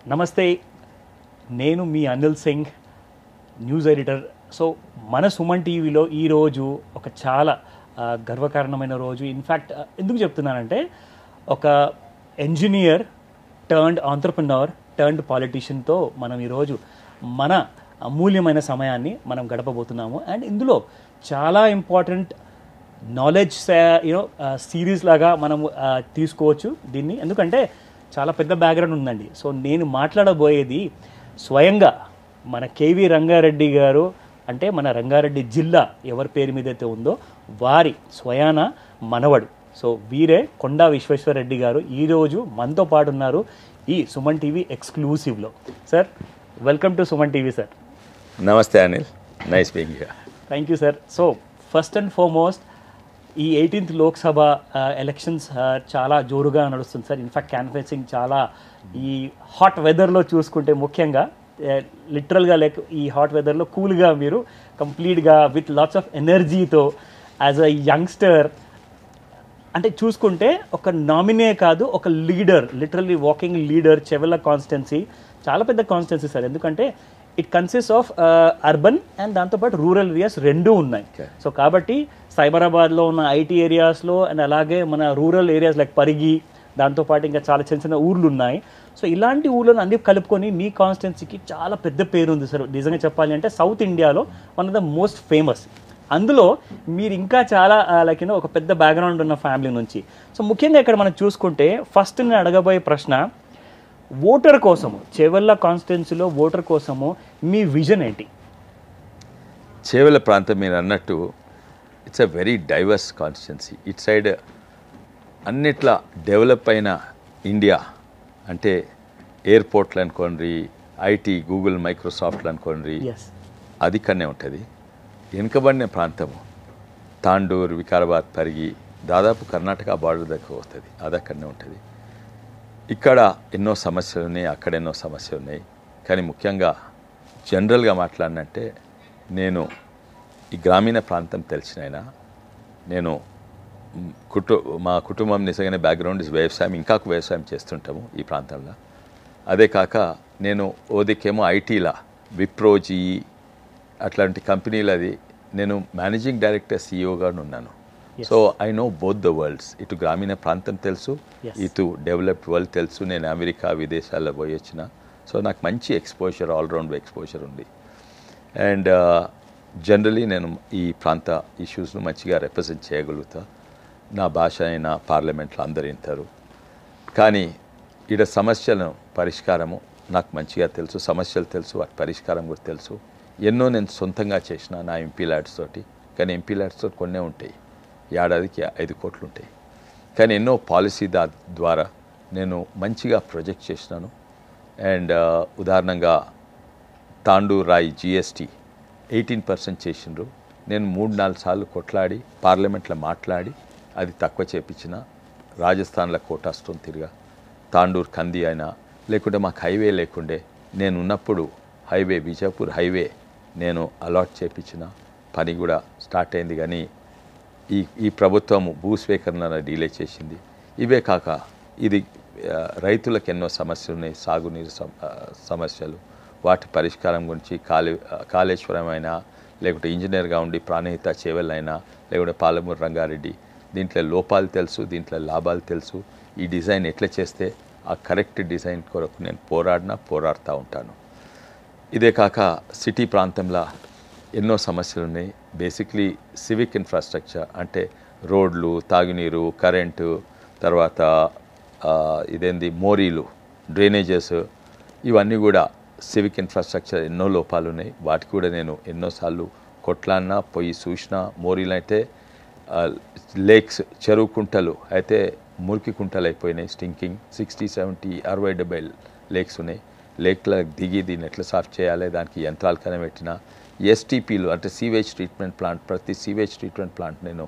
నమస్తే, నేను మీ Anil Singh, news editor. So మన సుమన్ టీవీలో ఈరోజు ఒక చాలా గర్వకారణమైన రోజు. ఇన్ఫ్యాక్ట్ ఎందుకు చెప్తున్నానంటే, ఒక ఇంజనీర్ టర్న్డ్ ఆంట్రప్రెన్యూర్ టర్న్డ్ పాలిటీషియన్తో మనం ఈరోజు మన అమూల్యమైన సమయాన్ని మనం గడపబోతున్నాము. అండ్ ఇందులో చాలా ఇంపార్టెంట్ నాలెడ్జ్ సిరీస్ లాగా మనము తీసుకోవచ్చు దీన్ని, ఎందుకంటే చాలా పెద్ద బ్యాక్గ్రౌండ్ ఉందండి. సో నేను మాట్లాడబోయేది స్వయంగా మన కేవీ రంగారెడ్డి గారు, అంటే మన రంగారెడ్డి జిల్లా ఎవరి పేరు మీద అయితే ఉందో వారి స్వయాన మనవడు. సో వీరే కొండా విశ్వేశ్వరరెడ్డి గారు ఈరోజు మనతో పాటు ఉన్నారు ఈ సుమన్ టీవీ ఎక్స్క్లూసివ్లో. Sir, welcome to Suman TV sir. నమస్తే Anil, nice being here. Thank you sir. So first and foremost, ఈ 18th లోక్సభ ఎలక్షన్స్ చాలా జోరుగా నడుస్తుంది సార్. ఇన్ఫ్యాక్ట్ క్యాన్వాసింగ్ చాలా ఈ హాట్ వెదర్లో చూసుకుంటే, ముఖ్యంగా లిటరల్గా ఈ హాట్ వెదర్లో కూల్గా మీరు కంప్లీట్గా విత్ లాట్స్ ఆఫ్ ఎనర్జీతో యాజ్ అ యంగ్స్టర్, అంటే చూసుకుంటే ఒక నామినే కాదు, ఒక leader, literally walking leader. Chevella constituency చాలా పెద్ద కాన్స్టిట్యున్సీ సార్, ఎందుకంటే it consist of urban and దాంతోపాటు రూరల్ ఏరియాస్ రెండూ ఉన్నాయి. సో కాబట్టి సైబరాబాద్లో ఉన్న ఐటీ ఏరియాస్లో అండ్ అలాగే మన రూరల్ ఏరియాస్ లైక్ పరిగి, దాంతోపాటు ఇంకా చాలా చిన్న చిన్న ఊర్లు ఉన్నాయి. సో ఇలాంటి ఊళ్ళను అన్ని కలుపుకొని మీ కాన్స్టిట్యున్సీకి చాలా పెద్ద పేరు ఉంది సార్. నిజంగా చెప్పాలి అంటే సౌత్ ఇండియాలో one of the most famous. అందులో మీరు ఇంకా చాలా ఒక పెద్ద బ్యాక్గ్రౌండ్ ఉన్న ఫ్యామిలీ నుంచి. సో ముఖ్యంగా ఇక్కడ మనం చూసుకుంటే ఫస్ట్ నేను అడగబోయే ప్రశ్న, ఓటర్ కోసము, చేవెళ్ళ కాన్స్టిట్యున్సీలో ఓటర్ కోసము మీ విజన్ ఏంటి? చేవెళ్ళ ప్రాంతం మీరు అన్నట్టు it's a very diverse constituency. It side అన్నిట్లా డెవలప్ అయిన ఇండియా, అంటే ఎయిర్పోర్ట్లు అనుకోండి, ఐటీ, గూగుల్, మైక్రోసాఫ్ట్లు అనుకోండి, అది కన్నే ఉంటుంది. వెనుకబడిన ప్రాంతము తాండూర్, వికారాబాద్, పరిగి, దాదాపు కర్ణాటక బార్డర్ దగ్గర వస్తుంది, అది అక్కడనే ఉంటుంది. ఇక్కడ ఎన్నో సమస్యలు ఉన్నాయి, అక్కడ ఎన్నో సమస్యలు ఉన్నాయి. కానీ ముఖ్యంగా జనరల్గా మాట్లాడినంటే, నేను ఈ గ్రామీణ ప్రాంతం తెలిసినైనా, నేను మా కుటుంబం నిజంగానే బ్యాక్గ్రౌండ్ ఇస్ వ్యవసాయం, ఇంకా వ్యవసాయం చేస్తుంటాము ఈ ప్రాంతంలో. అదే కాక నేను ఓదికేమో ఐటీలా విప్రో, జీఈ అట్లాంటి కంపెనీలు, అది నేను మేనేజింగ్ డైరెక్టర్, సిఇఓగా ఉన్నాను. So I know both the world's. ఇటు గ్రామీణ ప్రాంతం తెలుసు, ఇటు డెవలప్డ్ వరల్డ్ తెలుసు. నేను అమెరికా, విదేశాల్లో పోయి వచ్చిన. సో నాకు మంచి ఎక్స్పోజర్, ఆల్రౌండ్ ఎక్స్పోజర్ ఉంది. అండ్ జనరలీ నేను ఈ ప్రాంత ఇష్యూస్ను మంచిగా రిప్రజెంట్ చేయగలుగుతా. నా భాష అయినా పార్లమెంట్లో అందరు వింటారు. కానీ ఈడ సమస్యలను పరిష్కారము నాకు మంచిగా తెలుసు, సమస్యలు తెలుసు, వాటి పరిష్కారం కూడా తెలుసు. ఎన్నో నేను సొంతంగా చేసిన నా ఎంపీ ల్యాడ్స్ తోటి. కానీ ఎంపీ ల్యాడ్స్ తోటి కొన్నే ఉంటాయి, ఏడాదికి 5 కోట్లు ఉంటాయి. కానీ ఎన్నో పాలసీ ద్వారా నేను మంచిగా ప్రొజెక్ట్ చేసినాను. అండ్ ఉదాహరణంగా తాండూర్ రాయి జిఎస్టీ 18% చేసిండ్రు. నేను 3-4 సార్లు కొట్లాడి పార్లమెంట్లో మాట్లాడి అది తక్కువ చేపించిన. రాజస్థాన్లో కోటాస్తో తిరిగా, తాండూర్ కంది అయినా, లేకుంటే మాకు హైవే లేకుండే, నేను ఉన్నప్పుడు హైవే, బీజాపూర్ హైవే నేను అలాట్ చేపించిన. పని కూడా స్టార్ట్ అయింది. కానీ ఈ ప్రభుత్వం భూస్వీకరణ డిలే చేసింది. ఇవే కాక ఇది రైతులకు ఎన్నో సమస్యలు ఉన్నాయి, సాగునీరు సమస్యలు, వాటి పరిష్కారం గురించి కాళేశ్వరం అయినా, లేకుంటే ఇంజనీర్గా ఉండి ప్రాణహిత చేవెళ్ళైనా, లేకుంటే పాలమూరు రంగారెడ్డి, దీంట్లో లోపాలు తెలుసు, దీంట్లో లాభాలు తెలుసు. ఈ డిజైన్ ఎట్లా చేస్తే ఆ కరెక్ట్ డిజైన్ కొరకు నేను పోరాడుతూ ఉంటాను. ఇదే కాక సిటీ ప్రాంతంలో ఎన్నో సమస్యలు ఉన్నాయి. బేసిక్లీ సివిక్ ఇన్ఫ్రాస్ట్రక్చర్, అంటే రోడ్లు, తాగునీరు, కరెంటు, తర్వాత మోరీలు, డ్రైనేజెస్, ఇవన్నీ కూడా సివిక్ ఇన్ఫ్రాస్ట్రక్చర్ ఎన్నో లోపాలు ఉన్నాయి. వాటికి కూడా నేను ఎన్నోసార్లు కొట్లాడినా, పోయి చూసిన. మోరీలు అయితే లేక్స్, చెరువు కుంటలు అయితే మురికి కుంటలు అయిపోయినాయి, స్టింకింగ్. 60, 70, 60, 70 లేక్స్ ఉన్నాయి. లేక్లకు దిగి దీన్ని ఎట్లా సాఫ్ చేయాలి, దానికి యంత్రాలు కనిపెట్టిన. ఎస్టీపీలు అంటే సీవేజ్ ట్రీట్మెంట్ ప్లాంట్, ప్రతి సీవేజ్ ట్రీట్మెంట్ ప్లాంట్ నేను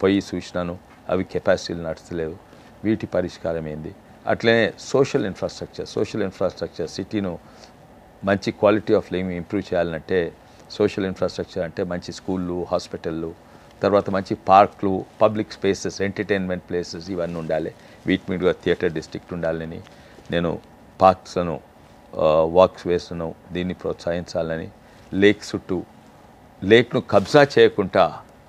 పోయి చూసినాను. అవి కెపాసిటీలు నడుస్తలేవు. వీటి పరిష్కారం ఏంది? అట్లనే సోషల్ ఇన్ఫ్రాస్ట్రక్చర్ సిటీను మంచి క్వాలిటీ ఆఫ్ లివింగ్ ఇంప్రూవ్ చేయాలంటే, సోషల్ ఇన్ఫ్రాస్ట్రక్చర్ అంటే మంచి స్కూళ్ళు, హాస్పిటళ్ళు, తర్వాత మంచి పార్కులు, పబ్లిక్ స్పేసెస్, ఎంటర్టైన్మెంట్ ప్లేసెస్ ఇవన్నీ ఉండాలి. వీటి మీద థియేటర్ డిస్ట్రిక్ట్ ఉండాలని నేను పార్క్స్లను వాక్స్ వేస్ను దీన్ని ప్రోత్సహించాలని లేక్ చుట్టూ లేక్ను కబ్జా చేయకుండా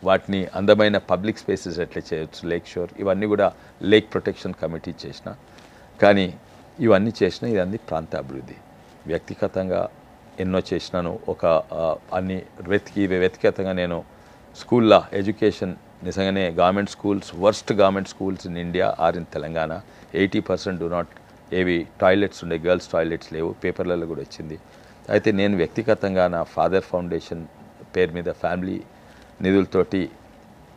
వాటిని అందమైన పబ్లిక్ స్పేసెస్ ఎట్లా చేయొచ్చు లేక్ షోర్ ఇవన్నీ కూడా లేక్ ప్రొటెక్షన్ కమిటీ చేసిన కానీ ఇవన్నీ చేసిన ఇవన్నీ ప్రాంత అభివృద్ధి వ్యక్తిగతంగా ఎన్నో చేసినాను ఒక అన్ని వ్యక్తిగతంగా నేను స్కూల్లో ఎడ్యుకేషన్ నిజంగానే government schools worst government schools in India or in Telangana 80% do not have toilets ఉండే గర్ల్స్ టాయిలెట్స్ లేవు పేపర్లలో కూడా వచ్చింది అయితే నేను వ్యక్తిగతంగా నా ఫాదర్ ఫౌండేషన్ పేరు మీద ఫ్యామిలీ నిధులతోటి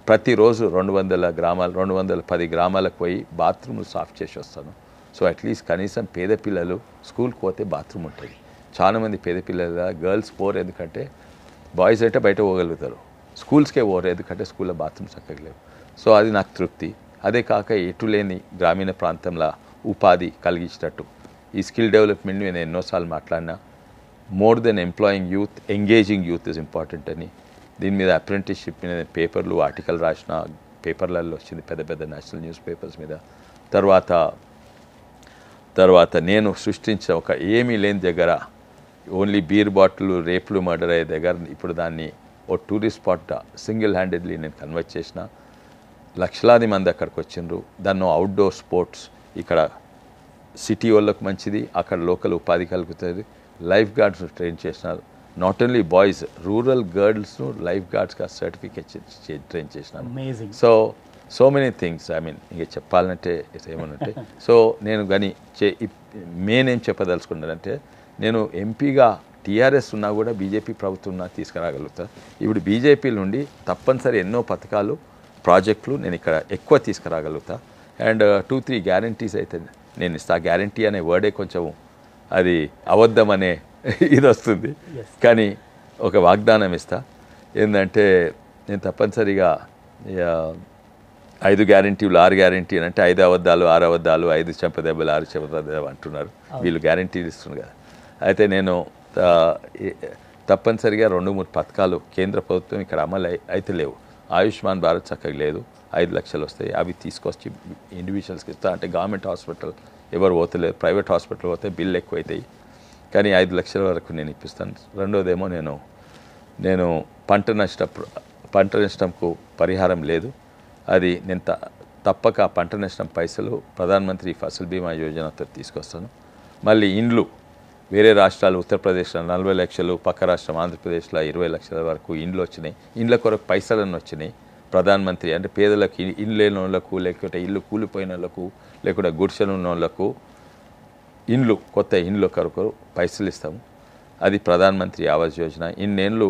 ప్రతిరోజు 210 గ్రామాలకు పోయి బాత్రూమ్లు సాఫ్ చేసి వస్తాను సో అట్లీస్ట్ కనీసం పేద పిల్లలు స్కూల్కి పోతే బాత్రూమ్ ఉంటుంది చాలామంది పేద పిల్లల గర్ల్స్ పోరు ఎందుకంటే బాయ్స్ అంటే బయట పోగలుగుతారు స్కూల్స్కే పోరు ఎందుకంటే స్కూల్లో బాత్రూమ్స్ చక్కగా లేవు సో అది నాకు తృప్తి అదే కాక ఎటులేని గ్రామీణ ప్రాంతంలో ఉపాధి కలిగించినట్టు ఈ స్కిల్ డెవలప్మెంట్ నేను ఎన్నోసార్లు మాట్లాడినా more than employing youth engaging youth is important అని దీని మీద అప్రెంటిస్షిప్ మీద పేపర్లు ఆర్టికల్ రాసిన పేపర్లలో వచ్చింది పెద్ద పెద్ద నేషనల్ న్యూస్ పేపర్స్ మీద తర్వాత నేను సృష్టించిన ఒక ఏమీ లేని దగ్గర ఓన్లీ బీర్ బాటిల్ రేపులు మర్డర్ అయ్యే దగ్గర ఇప్పుడు దాన్ని ఓ టూరిస్ట్ స్పాట్ సింగిల్ హ్యాండెడ్లీ నేను కన్వర్ట్ చేసిన లక్షలాది మంది అక్కడికి వచ్చిండ్రు దాన్ని అవుట్డోర్ స్పోర్ట్స్ ఇక్కడ సిటీ వాళ్ళకు మంచిది అక్కడ లోకల్ ఉపాధి కలుగుతుంది లైఫ్ గార్డ్స్ ట్రైన్ చేసినారు నాట్ ఓన్లీ బాయ్స్ రూరల్ గర్ల్స్ను లైఫ్ గార్డ్స్గా సర్టిఫికేట్ ట్రైన్ చేసినాను so many things I mean ఇంక చెప్పాలంటే ఏమనంటే సో నేను కానీ ఏం చెప్పదలుచుకున్నానంటే నేను ఎంపీగా టీఆర్ఎస్ ఉన్నా కూడా బీజేపీ ప్రభుత్వం ఉన్నా తీసుకురాగలుగుతా ఇప్పుడు బీజేపీ నుండి తప్పనిసరి ఎన్నో పథకాలు ప్రాజెక్టులు నేను ఇక్కడ ఎక్కువ తీసుకురాగలుగుతా అండ్ 2-3 గ్యారంటీస్ అయితే నేను ఇస్తా గ్యారంటీ అనే వర్డే కొంచెం అది అబద్ధం అనే ఇది వస్తుంది కానీ ఒక వాగ్దానం ఇస్తా ఏంటంటే నేను తప్పనిసరిగా 5 గ్యారంటీలు 6 గ్యారంటీ అంటే 5 అబద్ధాలు 6 అబద్ధాలు 5 చెంపదెబ్బలు 6 చెంపదెబ్బలు అంటున్నారు వీళ్ళు గ్యారంటీలు ఇస్తున్నారు కదా అయితే నేను తప్పనిసరిగా 2-3 పథకాలు కేంద్ర ప్రభుత్వం ఇక్కడ అమలు అయితే లేవు ఆయుష్మాన్ భారత్ చక్కగా లేదు 5 లక్షలు వస్తాయి అవి తీసుకొచ్చి ఇండివిజువల్స్కి ఇస్తా అంటే గవర్నమెంట్ హాస్పిటల్ ఎవరు పోతలేరు ప్రైవేట్ హాస్పిటల్ పోతే బిల్లు ఎక్కువ అవుతాయి కానీ 5 లక్షల వరకు నేను ఇప్పిస్తాను రెండోదేమో నేను పంట నష్టంకు పరిహారం లేదు అది నేను తప్పక పంట నష్టం పైసలు ప్రధానమంత్రి ఫసల్ బీమా యోజనతో తీసుకొస్తాను మళ్ళీ ఇండ్లు వేరే రాష్ట్రాలు ఉత్తరప్రదేశ్లో 40 లక్షలు పక్క రాష్ట్రం ఆంధ్రప్రదేశ్లో 20 లక్షల వరకు ఇండ్లు వచ్చినాయి ఇండ్ల కొరకు పైసలన్నీ వచ్చినాయి ప్రధానమంత్రి అంటే పేదలకు ఇల్లు లేని వాళ్ళకు లేకుంటే ఇల్లు కూలిపోయిన వాళ్ళకు లేకుంటే గుడిసెలు ఉన్న వాళ్ళకు ఇండ్లు కొత్త ఇండ్ల కొరకు పైసలు ఇస్తాము అది ప్రధానమంత్రి ఆవాస్ యోజన ఇన్నేళ్ళు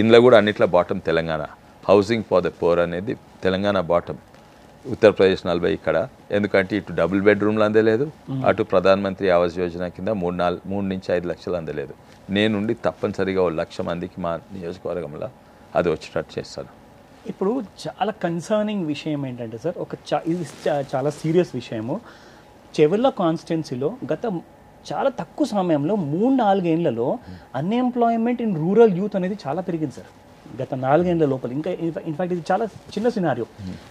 ఇండ్ల కూడా అన్నిట్లో bottom Telangana housing for the pour అనేది తెలంగాణ బాటం ఉత్తరప్రదేశ్ 40 ఇక్కడ ఎందుకంటే ఇటు డబుల్ బెడ్రూమ్లు అందలేదు అటు ప్రధానమంత్రి ఆవాస్ యోజన కింద 3 నుంచి 5 లక్షలు అందలేదు నేనుండి తప్పనిసరిగా 1 లక్ష మందికి మా నియోజకవర్గంలో అది వచ్చేటట్టు చేస్తాను ఇప్పుడు చాలా కన్సర్నింగ్ విషయం ఏంటంటే సార్ ఇది చాలా సీరియస్ విషయము చెవెళ్ళ కాన్స్టిట్యున్సీలో గత చాలా తక్కువ సమయంలో 3-4 ఏళ్లలో అన్ఎంప్లాయ్మెంట్ ఇన్ రూరల్ యూత్ అనేది చాలా పెరిగింది సార్ గత 4 ఏళ్ల లోపల ఇంకా ఇన్ఫాక్ట్ ఇది చాలా చిన్న సినారియో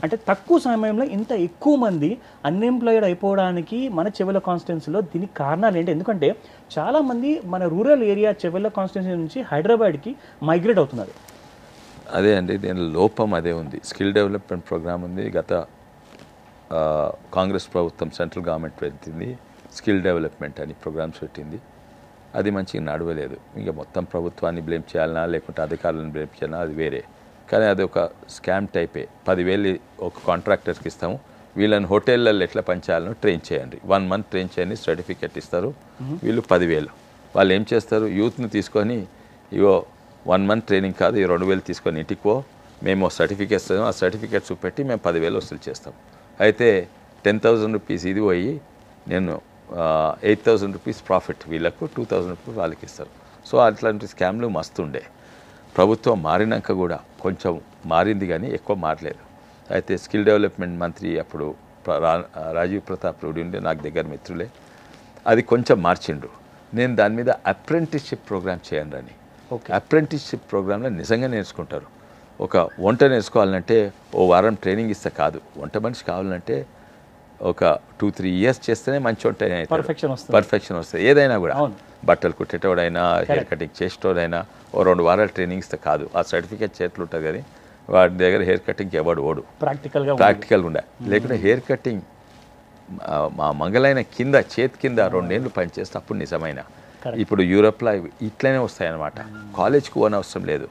అంటే తక్కువ సమయంలో ఇంత ఎక్కువ మంది అన్ఎంప్లాయిడ్ అయిపోవడానికి మన చెవెళ్ళ కాన్స్టిట్యున్సీలో దీనికి కారణాలు ఏంటి ఎందుకంటే చాలామంది మన రూరల్ ఏరియా చెవెళ్ళ కాన్స్టిట్యున్సీ నుంచి హైదరాబాద్కి మైగ్రేట్ అవుతున్నారు అదే అండి దీని లోపం అదే ఉంది స్కిల్ డెవలప్మెంట్ ప్రోగ్రామ్ ఉంది గత కాంగ్రెస్ ప్రభుత్వం సెంట్రల్ గవర్నమెంట్ పెట్టింది స్కిల్ డెవలప్మెంట్ అని ప్రోగ్రామ్స్ పెట్టింది అది మంచిగా నడవలేదు ఇంకా మొత్తం ప్రభుత్వాన్ని బ్లేమ్ చేయాలన్నా లేకుంటే అధికారులను బ్లేమ్ చేయాలన్నా అది వేరే కానీ అది ఒక స్కామ్ టైపే 10,000 ఒక కాంట్రాక్టర్కి ఇస్తాము వీళ్ళని హోటళ్ళల్లో ఎట్లా పనిచేయాలని ట్రైన్ చేయండి 1 మంత్ ట్రైన్ చేయండి సర్టిఫికెట్ ఇస్తారు వీళ్ళు 10,000 వాళ్ళు ఏం చేస్తారు యూత్ని తీసుకొని ఇవో 1 మంత్ ట్రైనింగ్ కాదు 2,000 తీసుకొని ఇంటికి పో మేము సర్టిఫికేట్స్ ఆ సర్టిఫికేట్ చూపెట్టి మేము 10,000 వసూలు చేస్తాం అయితే 10,000 రూపీస్ ఇది పోయి నేను 8,000 రూపీస్ ప్రాఫిట్ వీళ్ళకు 2,000 రూపీస్ వాళ్ళకి ఇస్తారు సో అట్లాంటి స్కామ్లు మస్తుండే ప్రభుత్వం మారినాక కూడా కొంచెం మారింది కానీ ఎక్కువ మారలేదు అయితే స్కిల్ డెవలప్మెంట్ మంత్రి అప్పుడు రాజీవ్ ప్రతాప్ రూఢి ఉండే నాకు దగ్గర మిత్రులే అది కొంచెం మార్చిండు నేను దాని మీద అప్రెంటిస్షిప్ ప్రోగ్రామ్ చేయండి అని అప్రెంటిస్షిప్ ప్రోగ్రాంలో నిజంగా నేర్చుకుంటారు ఒక వంట నేర్చుకోవాలంటే ఓ వారం ట్రైనింగ్ ఇస్తే కాదు వంట మనిషి కావాలంటే ఒక 2-3 years చేస్తేనే మంచి ఉంటాయి, పర్ఫెక్షన్ వస్తుంది ఏదైనా కూడా. అవును. బట్టలు కుట్టేటోడైనా, హెయిర్ కటింగ్ చేసేటోడైనా ఓ 2 వారాల ట్రైనింగ్ ఇస్తే కాదు, ఆ సర్టిఫికేట్ చేతులు ఉంటుంది కానీ వాడి దగ్గర హెయిర్ కటింగ్కి ఎవడు ఓడు, ప్రాక్టికల్గా ఉండాలి. లేకుంటే హెయిర్ కటింగ్ మా మంగళైన కింద చేతి కింద 2 ఏళ్ళు పనిచేస్తే అప్పుడు నిజమైన. ఇప్పుడు యూరోప్లో ఇట్లనే వస్తాయన్నమాట. కాలేజ్కి పోని అవసరం లేదు,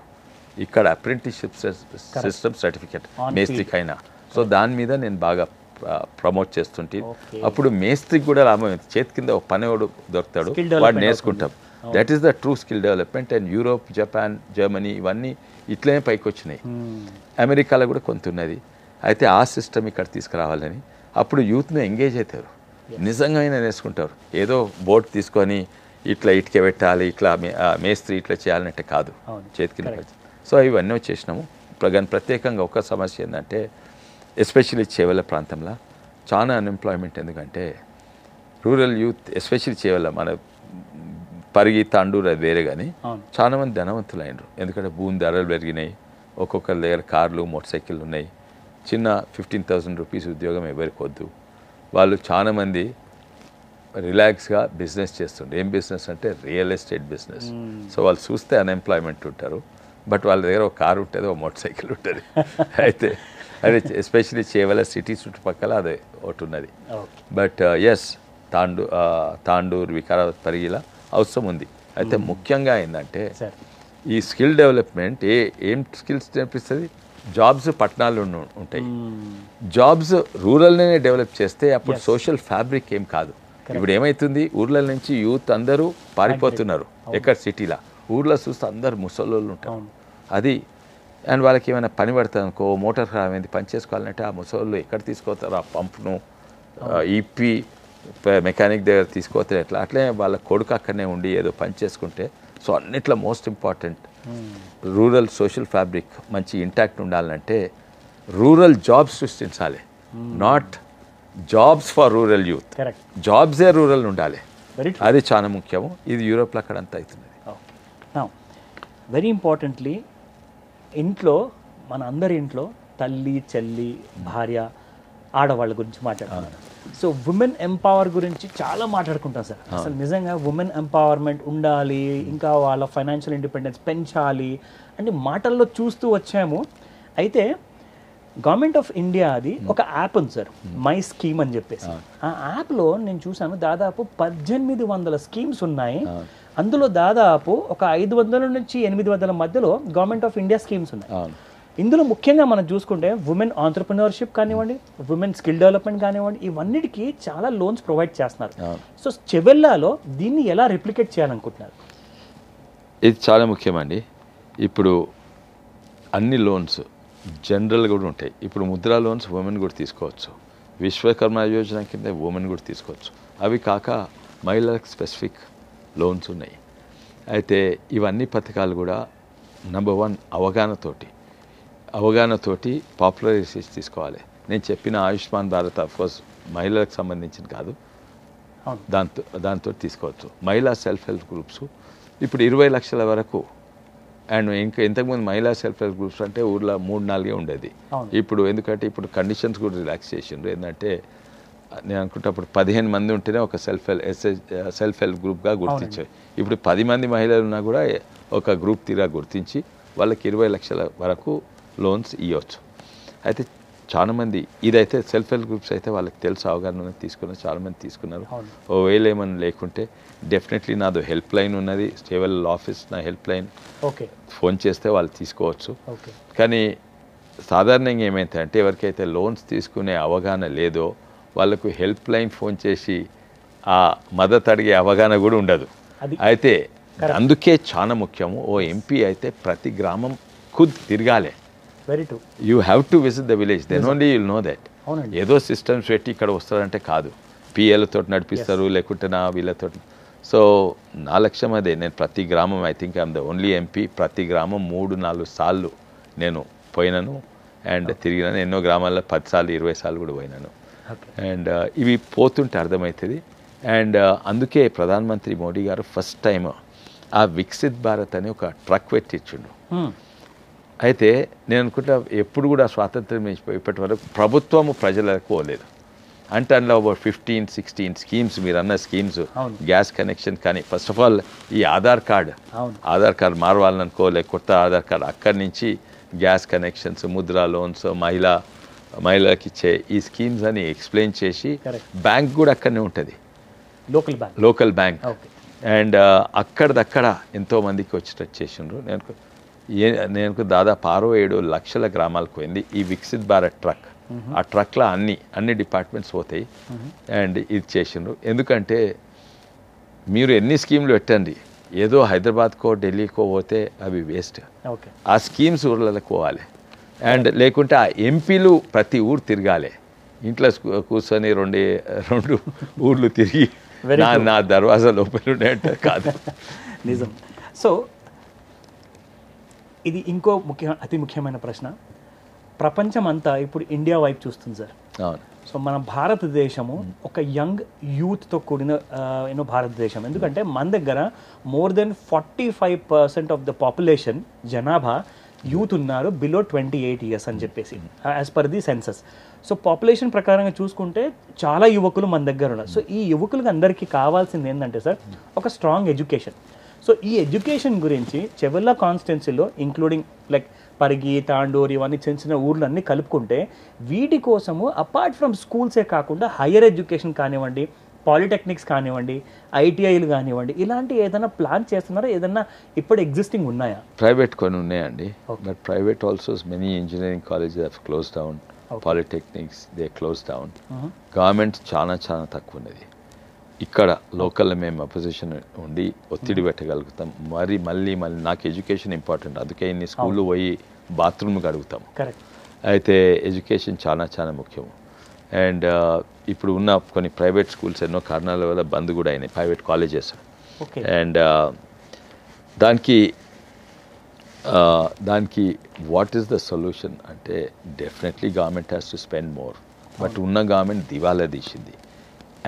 ఇక్కడ అప్రెంటిస్షిప్ సిస్టమ్ సర్టిఫికేట్ మేస్త్రికైనా. సో దాని మీద నేను బాగా ప్రమోట్ చేస్తుంటే అప్పుడు మేస్త్రికి కూడా లాభం. చేతి కింద ఒక పనివాడు దొరుకుతాడు, వాడు నేర్చుకుంటాం. That is the true skill development. And Europe, Japan, Germany ఇవన్నీ ఇట్లనే పైకి వచ్చినాయి. అమెరికాలో కూడా కొంత ఉన్నది. అయితే ఆ సిస్టమ్ ఇక్కడ తీసుకురావాలని అప్పుడు యూత్ను ఎంగేజ్ అవుతారు, నిజంగా నేర్చుకుంటారు. ఏదో బోట్ తీసుకొని ఇట్లా ఇటుక పెట్టాలి, ఇట్లా మేస్త్రి ఇట్లా చేయాలంటే కాదు, చేతి కింద. సో ఇవన్నీ వచ్చేసినాము. కానీ ప్రత్యేకంగా ఒక సమస్య ఏంటంటే ఎస్పెషల్లీ చేవెళ్ళ ప్రాంతంలో చాలా అన్ఎంప్లాయ్మెంట్. ఎందుకంటే రూరల్ యూత్ ఎస్పెషల్లీ చేవెళ్ళ, మన పరిగి, తాండూరు అది వేరే, కానీ చాలామంది ధనవంతులు అయినరు. ఎందుకంటే భూమి ధరలు పెరిగినాయి, ఒక్కొక్కరి దగ్గర కార్లు, మోటార్ సైకిళ్ళు ఉన్నాయి. చిన్న 15,000 రూపీస్ ఉద్యోగం ఎవరికి వద్దు. వాళ్ళు చాలామంది రిలాక్స్గా బిజినెస్ చేస్తుండే. ఏం బిజినెస్ అంటే రియల్ ఎస్టేట్ బిజినెస్. సో వాళ్ళు చూస్తే అన్ఎంప్లాయ్మెంట్ ఉంటారు, బట్ వాళ్ళ దగ్గర ఒక కారు ఉంటుంది, ఒక మోటార్ సైకిల్ ఉంటుంది. అయితే అది ఎస్పెషల్లీ చేవెళ్ళ సిటీ చుట్టుపక్కల అదే ఒకటి ఉన్నది. బట్ ఎస్, తాండూరు, వికారాబాద్, పరిగిలా అవసరం ఉంది. అయితే ముఖ్యంగా ఏంటంటే ఈ స్కిల్ డెవలప్మెంట్ ఏం స్కిల్స్ నేర్పిస్తుంది? జాబ్స్ పట్టణాల్లో ఉంటాయి, జాబ్స్ రూరల్నే డెవలప్ చేస్తే అప్పుడు సోషల్ ఫ్యాబ్రిక్ ఏం కాదు. ఇప్పుడు ఏమవుతుంది, ఊర్ల నుంచి యూత్ అందరూ పారిపోతున్నారు. ఎక్కడ సిటీలో, ఊర్లో చూస్తే అందరు ముసలోళ్ళు ఉంటారు. అది అండ్ వాళ్ళకి ఏమైనా పని పడుతుంది అనుకో, మోటార్ ఖరాబ్ అయింది, పని చేసుకోవాలంటే ఆ ముసలోళ్ళు ఎక్కడ తీసుకుపోతారు? ఆ పంపును ఈపీ మెకానిక్ దగ్గర తీసుకుపోతే ఎట్లా? అట్లే వాళ్ళ కొడుకు అక్కడనే ఉండి ఏదో పని చేసుకుంటే. సో అన్నిట్లో most important rural social fabric మంచి ఇంటాక్ట్ ఉండాలంటే రూరల్ జాబ్స్ సృష్టించాలి, not jobs for rural youth. జాబ్సే రూరల్ ఉండాలి, అది చాలా ముఖ్యము. ఇది యూరోప్లో అక్కడంతా అవుతుంది. వెరీ ఇంపార్టెంట్లీ ఇంట్లో, మన అందరి ఇంట్లో తల్లి, చెల్లి, భార్య, ఆడవాళ్ళ గురించి మాట్లాడుతున్నాను. సో ఉమెన్ ఎంపవర్ గురించి చాలా మాట్లాడుకుంటాం సార్. అసలు నిజంగా ఉమెన్ ఎంపవర్మెంట్ ఉండాలి, ఇంకా వాళ్ళ ఫైనాన్షియల్ ఇండిపెండెన్స్ పెంచాలి అంటే మాటల్లో చూస్తూ వచ్చాము. అయితే గవర్నమెంట్ ఆఫ్ ఇండియా అది ఒక యాప్ ఉంది సార్, మై స్కీమ్ అని చెప్పేసి. ఆ యాప్లో నేను చూసాను దాదాపు 1800 స్కీమ్స్ ఉన్నాయి. అందులో దాదాపు ఒక 500 నుంచి 800 మధ్యలో గవర్నమెంట్ ఆఫ్ ఇండియా స్కీమ్స్ ఉన్నాయి. ఇందులో ముఖ్యంగా మనం చూసుకుంటే ఉమెన్ ఆంటర్ప్రినర్షిప్ కానివ్వండి, ఉమెన్ స్కిల్ డెవలప్మెంట్ కానివ్వండి, ఇవన్నిటికీ చాలా లోన్స్ ప్రొవైడ్ చేస్తున్నారు. సో చెవెళ్ళలో దీన్ని ఎలా రిప్లికేట్ చేయాలనుకుంటున్నారు? ఇది చాలా ముఖ్యమండి. ఇప్పుడు అన్ని లోన్స్ జనరల్ కూడా ఉంటాయి. ఇప్పుడు ముద్రా లోన్స్ ఉమెన్ కూడా తీసుకోవచ్చు, విశ్వకర్మ యోజన కింద ఉమెన్ కూడా తీసుకోవచ్చు. అవి కాక మహిళలకు స్పెసిఫిక్ లోన్స్ ఉన్నాయి. అయితే ఇవన్నీ పథకాలు కూడా నెంబర్ 1 అవగాహనతోటి పాపులరైజేషన్ తీసుకోవాలి. నేను చెప్పిన ఆయుష్మాన్ భారత్ అఫ్కోర్స్ మహిళలకు సంబంధించిన కాదు, దాంతో తీసుకోవచ్చు. మహిళా సెల్ఫ్ హెల్ప్ గ్రూప్స్ ఇప్పుడు 20 లక్షల వరకు. అండ్ ఇంకా ఇంతకుముందు మహిళా సెల్ఫ్ హెల్ప్ గ్రూప్స్ అంటే ఊర్లో 3-4 ఉండేది. ఇప్పుడు ఎందుకంటే ఇప్పుడు కండిషన్స్ కూడా రిలాక్స్ చేసిండ్రు. ఏంటంటే నేను అనుకుంటే అప్పుడు 15 మంది ఉంటేనే ఒక సెల్ఫ్ హెల్ప్ గ్రూప్గా గుర్తించాయి. ఇప్పుడు 10 మంది మహిళలు ఉన్నా కూడా ఒక గ్రూప్ తీరా గుర్తించి వాళ్ళకి 20 లక్షల వరకు లోన్స్ ఇవ్వచ్చు. అయితే చాలామంది ఇదైతే సెల్ఫ్ హెల్ప్ గ్రూప్స్ అయితే వాళ్ళకి తెలుసు, అవగాహన తీసుకున్నారు, చాలామంది తీసుకున్నారు. ఒకవేళ ఏమైనా లేకుంటే డెఫినెట్లీ నాదో హెల్ప్ లైన్ ఉన్నది, స్టేబుల్ ఆఫీస్ నా హెల్ప్ లైన్, ఫోన్ చేస్తే వాళ్ళు తీసుకోవచ్చు. కానీ సాధారణంగా ఏమైతే ఎవరికైతే లోన్స్ తీసుకునే అవగాహన లేదో వాళ్ళకు హెల్ప్ లైన్ ఫోన్ చేసి ఆ మద్దతు అడిగే అవగాహన కూడా ఉండదు. అయితే అందుకే చాలా ముఖ్యము, ఓ ఎంపీ అయితే ప్రతి గ్రామం తిరగాలి. You have to visit the village, then only you'll know that. ఏదో సిస్టమ్స్ పెట్టి ఇక్కడ వస్తారంటే కాదు, పిఎల్తో నడిపిస్తారు, లేకుంటే నా వీళ్ళతో. సో నా లక్ష్యం అదే. నేను ప్రతి గ్రామం, I think I'm the only MP, ప్రతి గ్రామం 3-4 సార్లు నేను పోయినాను అండ్ తిరిగినాను. ఎన్నో గ్రామాల్లో 10 సార్లు 20 సార్లు కూడా పోయినాను. అండ్ ఇవి పోతుంటే అర్థమవుతుంది. అండ్ అందుకే ప్రధానమంత్రి మోడీ గారు ఫస్ట్ టైం ఆ వికసిత్ భారత్ అని ఒక ట్రక్ పెట్టించుండు. అయితే నేను అనుకుంటా ఎప్పుడు కూడా స్వాతంత్రం ఇప్పటి వరకు ప్రభుత్వము ప్రజలకు పోలేదు. అంటే అందులో ఒక 15-16 స్కీమ్స్ మీరు అన్న స్కీమ్స్ అవును. గ్యాస్ కనెక్షన్ కానీ ఫస్ట్ ఆఫ్ ఆల్ ఈ ఆధార్ కార్డ్ మారవాలనుకో లేక కొత్త ఆధార్ కార్డ్ అక్కడి నుంచి గ్యాస్ కనెక్షన్స్, ముద్రా లోన్స్, మహిళలకు ఇచ్చే ఈ స్కీమ్స్ అని ఎక్స్ప్లెయిన్ చేసి బ్యాంక్ కూడా అక్కడనే ఉంటుంది, లోకల్ బ్యాంక్. అండ్ అక్కడదక్కడ ఎంతోమందికి వచ్చేటట్టు చేసిండ్రు. నేను దాదాపు 6-7 లక్షల గ్రామాలకు పోయింది ఈ వికసిత్ భారత్ ట్రక్. ఆ ట్రక్లో అన్ని డిపార్ట్మెంట్స్ పోతాయి అండ్ ఇది చేసిండ్రు. ఎందుకంటే మీరు ఎన్ని స్కీమ్లు పెట్టండి, ఏదో హైదరాబాద్కో ఢిల్లీకో పోతే అవి వేస్ట్. ఆ స్కీమ్స్ ఊర్లకు పోవాలి అండ్ లేకుంటే ఆ ఎంపీలు ప్రతి ఊరు తిరగాలి. ఇంట్లో కూర్చొని రెండు ఊర్లు తిరిగి నా దర్వాజా లోపల ఉండే కాదు. నిజం. సో ఇది ఇంకో అతి ముఖ్యమైన ప్రశ్న. ప్రపంచం అంతా ఇప్పుడు ఇండియా వైపు చూస్తుంది సార్. అవును. సో మన భారతదేశము ఒక యంగ్ యూత్తో కూడిన భారతదేశం. ఎందుకంటే మన దగ్గర more than 45% of the population జనాభా యూత్ ఉన్నారు బిలో 28 ఇయర్స్ అని చెప్పేసి as per the census. So population ప్రకారంగా చూసుకుంటే చాలా యువకులు మన దగ్గర ఉన్నారు. సో ఈ యువకులకు అందరికీ కావాల్సింది ఏంటంటే సార్ ఒక స్ట్రాంగ్ ఎడ్యుకేషన్. సో ఈ ఎడ్యుకేషన్ గురించి చెవెళ్ళ కాన్స్టిట్యున్సీలో ఇంక్లూడింగ్ లైక్ పరిగి, తాండూరు ఇవన్నీ చిన్న చిన్న ఊర్లన్నీ కలుపుకుంటే వీటి కోసము అపార్ట్ ఫ్రమ్ స్కూల్సే కాకుండా హయ్యర్ ఎడ్యుకేషన్ కానివ్వండి, పాలిటెక్నిక్స్ కానివ్వండి, ఐటీఐలు కానివ్వండి, ఇలాంటి ఏదైనా ప్లాన్ చేస్తున్నారా? ఏదైనా ఇప్పుడు ఎగ్జిస్టింగ్ ఉన్నాయా? ప్రైవేట్ కొన్ని ఉన్నాయండి. But private also many engineering colleges have close down, polytechnics they close down. Government చాలా తక్కువ ఉన్నది. ఇక్కడ లోకల్లో మేము అపోజిషన్ ఉండి ఒత్తిడి పెట్టగలుగుతాం. మళ్ళీ నాకు ఎడ్యుకేషన్ ఇంపార్టెంట్, అందుకే ఇన్ని స్కూళ్ళు పోయి బాత్రూమ్ అడుగుతాం. అయితే ఎడ్యుకేషన్ చాలా ముఖ్యం. అండ్ ఇప్పుడు ఉన్న కొన్ని ప్రైవేట్ స్కూల్స్ ఎన్నో కారణాల వల్ల బంద్ కూడా అయినాయి, ప్రైవేట్ కాలేజెస్. అండ్ దానికి వాట్ ఈస్ ద సొల్యూషన్ అంటే definitely government has to spend more. But ఉన్న గవర్నమెంట్ దివాలా తీసింది.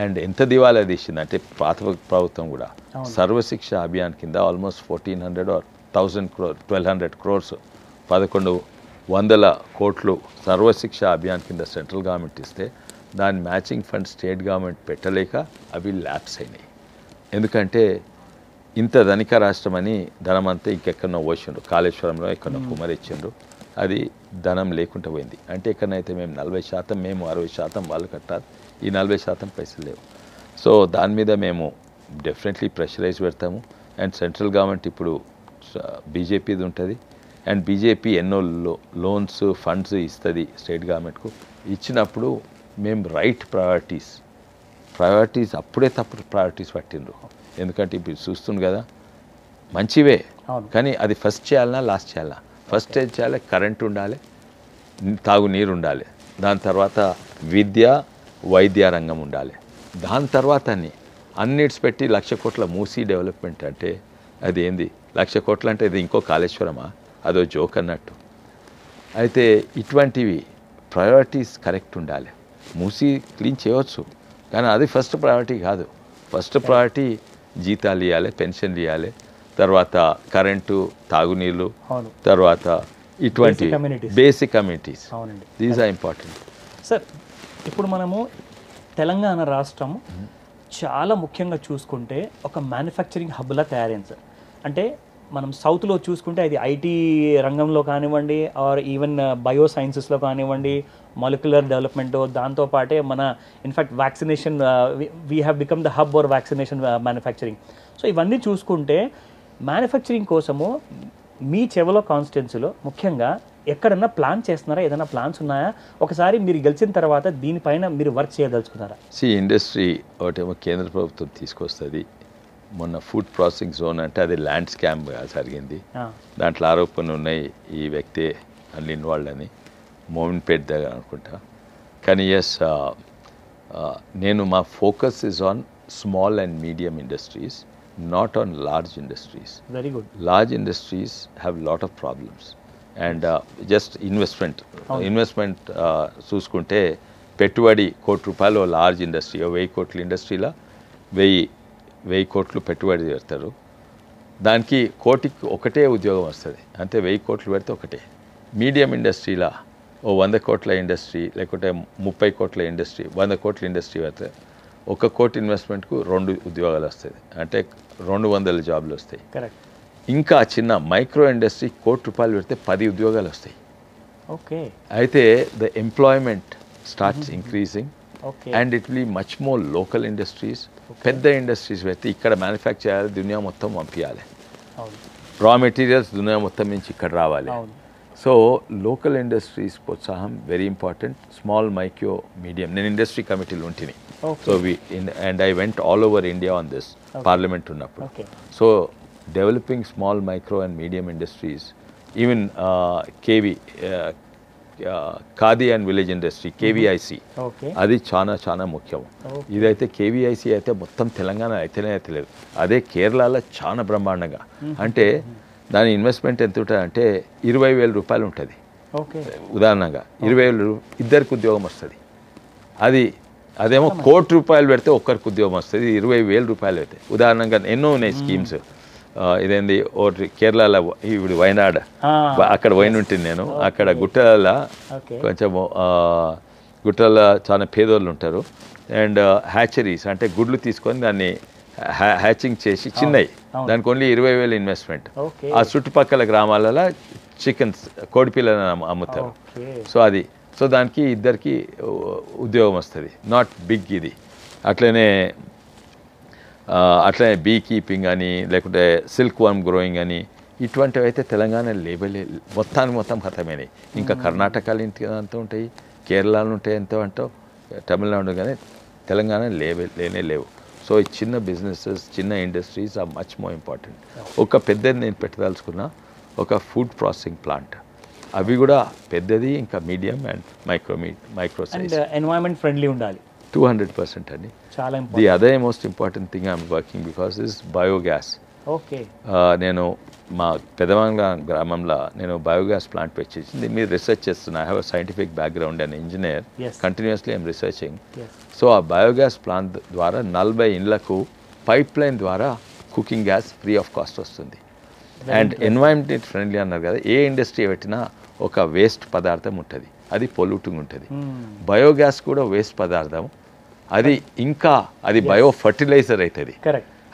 అండ్ ఎంత దివాలా తీసింది అంటే పాత ప్రభుత్వం కూడా సర్వశిక్ష అభియాన్ కింద ఆల్మోస్ట్ 1400 or 1200 crores 1100 కోట్లు సర్వశిక్ష అభియాన్ కింద సెంట్రల్ గవర్నమెంట్ ఇస్తే దాని మ్యాచింగ్ ఫండ్ స్టేట్ గవర్నమెంట్ పెట్టలేక అవి ల్యాప్స్ అయినాయి. ఎందుకంటే ఇంత ధనిక రాష్ట్రం అని ధనం అంతా ఇంకెక్కడో పోసిండ్రు, కాళేశ్వరంలో ఎక్కడో కుమరిచ్చిండ్రు, అది ధనం లేకుండా పోయింది. అంటే ఎక్కడనైతే మేము 40% మేము 60% వాళ్ళు కట్టాలి, ఈ 40% పైసలు లేవు. సో దాని మీద మేము డెఫినెట్లీ ప్రెషరైజ్ పెడతాము. అండ్ సెంట్రల్ గవర్నమెంట్ ఇప్పుడు బీజేపీది ఉంటుంది అండ్ బీజేపీ ఎన్నో లోన్స్ ఫండ్స్ ఇస్తుంది స్టేట్ గవర్నమెంట్కు. ఇచ్చినప్పుడు మేము రైట్ ప్రయారిటీస్ అప్పుడే తప్పుడు ప్రయారిటీస్ పట్టిండ్రు. ఎందుకంటే ఇప్పుడు చూస్తుంది కదా మంచివే, కానీ అది ఫస్ట్ చేయాలన్నా లాస్ట్ చేయాలన్నా? ఫస్ట్ ఏం చేయాలి? కరెంట్ ఉండాలి, తాగునీరు ఉండాలి, దాని తర్వాత విద్య వైద్య రంగం ఉండాలి, దాని తర్వాత అన్నిట్స్ పెట్టి 1,00,000 కోట్ల మూసీ డెవలప్మెంట్ అంటే అది ఏంది? 1,00,000 కోట్లు అంటే ఇది ఇంకో కాళేశ్వరమా? అదో జోక్ అన్నట్టు. అయితే ఇటువంటివి ప్రయారిటీస్ కరెక్ట్ ఉండాలి. మూసీ క్లీన్ చేయవచ్చు, కానీ అది ఫస్ట్ ప్రయారిటీ కాదు. ఫస్ట్ ప్రయారిటీ జీతాలు ఇవ్వాలి, పెన్షన్లు ఇవ్వాలి, తర్వాత కరెంటు, తాగునీళ్ళు, తర్వాత ఇటువంటి basic communities. These are important. Sir ఇప్పుడు మనము తెలంగాణ రాష్ట్రం చాలా ముఖ్యంగా చూసుకుంటే ఒక మ్యానుఫ్యాక్చరింగ్ హబ్లా తయారైంది సార్. అంటే మనం సౌత్లో చూసుకుంటే అది ఐటీ రంగంలో కానివ్వండి, ఆర్ ఈవెన్ బయో సైన్సెస్లో కానివ్వండి, మాలిక్యులర్ డెవలప్మెంట్, దాంతోపాటే మన in fact vaccination, we have become the hub or vaccination manufacturing. So ఇవన్నీ చూసుకుంటే మ్యానుఫ్యాక్చరింగ్ కోసము మీ చెవలో కాన్స్టిట్యున్సీలో ముఖ్యంగా ఎక్కడన్నా ప్లాన్ చేస్తున్నారా? ఏదైనా ప్లాన్స్ ఉన్నాయా? ఒకసారి మీరు గెలిచిన తర్వాత దీనిపైన మీరు వర్క్ చేయదలుచుకున్నారా? ఇండస్ట్రీ ఒకటేమో కేంద్ర ప్రభుత్వం తీసుకొస్తుంది. మొన్న ఫుడ్ ప్రాసెసింగ్ జోన్ అంటే అది ల్యాండ్ స్కామ్ జరిగింది, దాంట్లో ఆరోపణలు ఉన్నాయి, ఈ వ్యక్తి అన్ని ఇన్వాల్వ్ అని, మోమిన్పేట్ దగ్గర అనుకుంటా. కానీ ఎస్, నేను మా focus is on small and medium industries, not on large industries. Very good. Large industries have lot of problems and just investment చూసుకుంటే పెట్టుబడి ₹1,00,00,000 లార్జ్ ఇండస్ట్రీ, 1,000 కోట్ల ఇండస్ట్రీలో 1,000 కోట్లు పెట్టుబడి పెడతారు, దానికి కోటికి ఒకటే ఉద్యోగం వస్తుంది, అంతే 1,000 కోట్లు పెడితే ఒకటే. మీడియం ఇండస్ట్రీలో ఓ 100 కోట్ల ఇండస్ట్రీ లేకుంటే 30 కోట్ల ఇండస్ట్రీ 100 కోట్ల ఇండస్ట్రీ అయితే 1 కోటి ఇన్వెస్ట్మెంట్కు 2 ఉద్యోగాలు వస్తాయి, అంటే 200 జాబ్లు వస్తాయి. కరెక్ట్. ఇంకా చిన్న మైక్రో ఇండస్ట్రీ ₹1 కోటి పెడితే 10 ఉద్యోగాలు వస్తాయి. ఓకే. అయితే the employment starts increasing okay. And it will be much more local industries. పెద్ద ఇండస్ట్రీస్ పెడితే ఇక్కడ మ్యానుఫ్యాక్చర్ చేయాలి, దునియా మొత్తం పంపించాలి. అవును. రా మెటీరియల్స్ దునియా మొత్తం నుంచి ఇక్కడ రావాలి. అవును. సో లోకల్ ఇండస్ట్రీస్ ప్రోత్సాహం very important. Small micro medium, నేను ఇండస్ట్రీ కమిటీలు ఉంటిని. Okay. So and I went all over India on this parliament ఉన్నప్పుడు. Okay. So developing small micro and medium industries, even KV khadi and village industry KVIC, okay. అది చాలా చాలా ముఖ్యం. Okay. ఇదైతే KVIC అయితే మొత్తం తెలంగాణ అయితేనే అయితే లేదు, అదే కేరళలో చాలా బ్రహ్మాండంగా. అంటే దాని ఇన్వెస్ట్మెంట్ ఎంత ఉంటుందంటే ₹20,000 ఉంటుంది. ఓకే. ఉదాహరణగా 20,000 ఇద్దరికి ఉద్యోగం వస్తుంది. అదేమో ₹1 కోటి పెడితే ఒక్కరికి ఉద్యోగం వస్తుంది, ₹20,000 అయితే. ఉదాహరణగా ఎన్నో ఉన్నాయి స్కీమ్స్. ఇదేంది ఒకటి కేరళలో ఇప్పుడు వయనాడ్, అక్కడ పోయిన ఉంటుంది నేను. అక్కడ గుట్టలలో కొంచెము గుట్టలలో చాలా పేదోళ్ళు ఉంటారు. అండ్ హ్యాచరీస్ అంటే గుడ్లు తీసుకొని దాన్ని హ్యాచింగ్ చేసి చిన్నవి, దానికి ఓన్లీ 20,000 ఇన్వెస్ట్మెంట్. ఆ చుట్టుపక్కల గ్రామాలలో చికెన్స్ కోడిపిల్లని అమ్ముతారు. సో దానికి ఇద్దరికి ఉద్యోగం వస్తుంది. నాట్ బిగ్ ఇది. అట్లనే బీ కీపింగ్ అని లేకుంటే సిల్క్ వర్మ్ గ్రోయింగ్ అని ఇటువంటివి అయితే తెలంగాణ మొత్తం ఖతమైనవి. ఇంకా కర్ణాటకలో అంతా ఉంటాయి, కేరళలో ఉంటాయి, ఎంతో అంటో తమిళనాడు, కానీ తెలంగాణ లేవు. సో ఈ చిన్న బిజినెసెస్, చిన్న industries are much more important. ఒక పెద్దది నేను పెట్టదలుచుకున్న ఒక ఫుడ్ ప్రాసెసింగ్ ప్లాంట్, అవి కూడా పెద్దది, ఇంకా medium and micro size. Environment friendly ఉండాలి. 200% అండి. చాలా the other most important thing I'm working because is biogas. Okay. నేను మా పెదవంగ గ్రామంలో నేను బయోగ్యాస్ ప్లాంట్ పెట్టించింది. మీరు రీసెర్చ్ చేస్తున్నా. I have a scientific background and engineer. Continuously I'm researching. So ఆ బయోగ్యాస్ ప్లాంట్ ద్వారా 40 ఇండ్లకు పైప్ లైన్ ద్వారా cooking gas free of cost వస్తుంది. అండ్ ఎన్వైరన్మెంట్ ఫ్రెండ్లీ అన్నారు కదా, ఏ ఇండస్ట్రీ పెట్టినా ఒక వేస్ట్ పదార్థం ఉంటుంది, అది పొల్యూటింగ్ ఉంటుంది. బయోగ్యాస్ కూడా వేస్ట్ పదార్థం, అది బయో ఫర్టిలైజర్ అవుతుంది.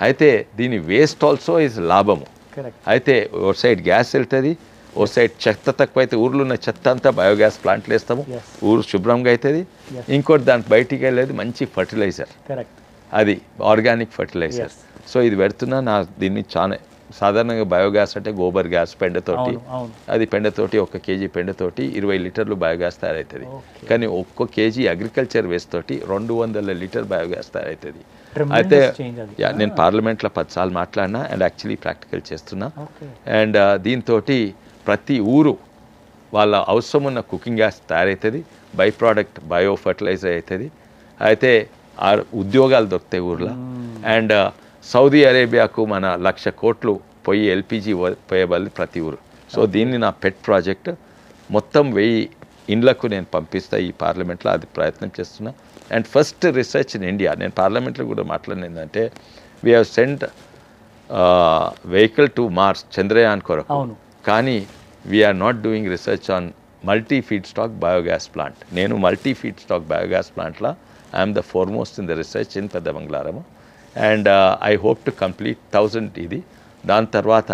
అయితే దీని వేస్ట్ ఆల్సో ఇస్ లాభము. అయితే ఓ సైడ్ గ్యాస్ వెళ్తుంది, ఓ సైడ్ చెత్త తక్కువ అయితే ఊర్లో ఉన్న చెత్త అంతా బయోగ్యాస్ ప్లాంట్లు వేస్తాము, ఊరు శుభ్రంగా అవుతుంది. ఇంకోటి దానికి బయటికి వెళ్ళేది మంచి ఫర్టిలైజర్, అది ఆర్గానిక్ ఫర్టిలైజర్. సో ఇది పెడుతున్నా దీన్ని చాలా సాధారణంగా బయోగ్యాస్ అంటే గోబర్ గ్యాస్ పెండతోటి, అది పెండతోటి 1 కేజీ పెండతోటి 20 లీటర్లు బయోగ్యాస్ తయారవుతుంది. కానీ 1 కేజీ అగ్రికల్చర్ వేస్ట్ తోటి 200 లీటర్ బయోగ్యాస్ తయారవుతుంది. అయితే నేను పార్లమెంట్లో 10 సార్లు మాట్లాడినా అండ్ యాక్చువల్లీ ప్రాక్టికల్ చేస్తున్నా. అండ్ దీంతో ప్రతి ఊరు వాళ్ళ అవసరం ఉన్న కుకింగ్ గ్యాస్ తయారవుతుంది, బై ప్రోడక్ట్ బయో ఫర్టిలైజర్ అవుతుంది. అయితే ఆ ఉద్యోగాలు దొరుకుతాయి ఊర్లో. అండ్ సౌదీ అరేబియాకు మన 1,00,000 కోట్లు పొయ్యి ఎల్పిజి పోయేబల్లి ప్రతి ఊరు. సో దీన్ని నా పెట్ ప్రాజెక్ట్. మొత్తం 1000 ఇండ్లకు నేను పంపిస్తా ఈ పార్లమెంట్లో, అది ప్రయత్నం చేస్తున్నా. And first research in India, నేను పార్లమెంట్లో కూడా మాట్లాడిన ఏంటంటే we have sent vehicle to Mars Chandrayaan కొరకు, కానీ we are not doing research on multi feedstock biogas plant. నేను మల్టీ ఫీడ్ స్టాక్ బయోగ్యాస్ ప్లాంట్లో I'm the foremost in the research in పెద్దబంగ్లారము. And I hope to complete 1000 ఇది. దాని తర్వాత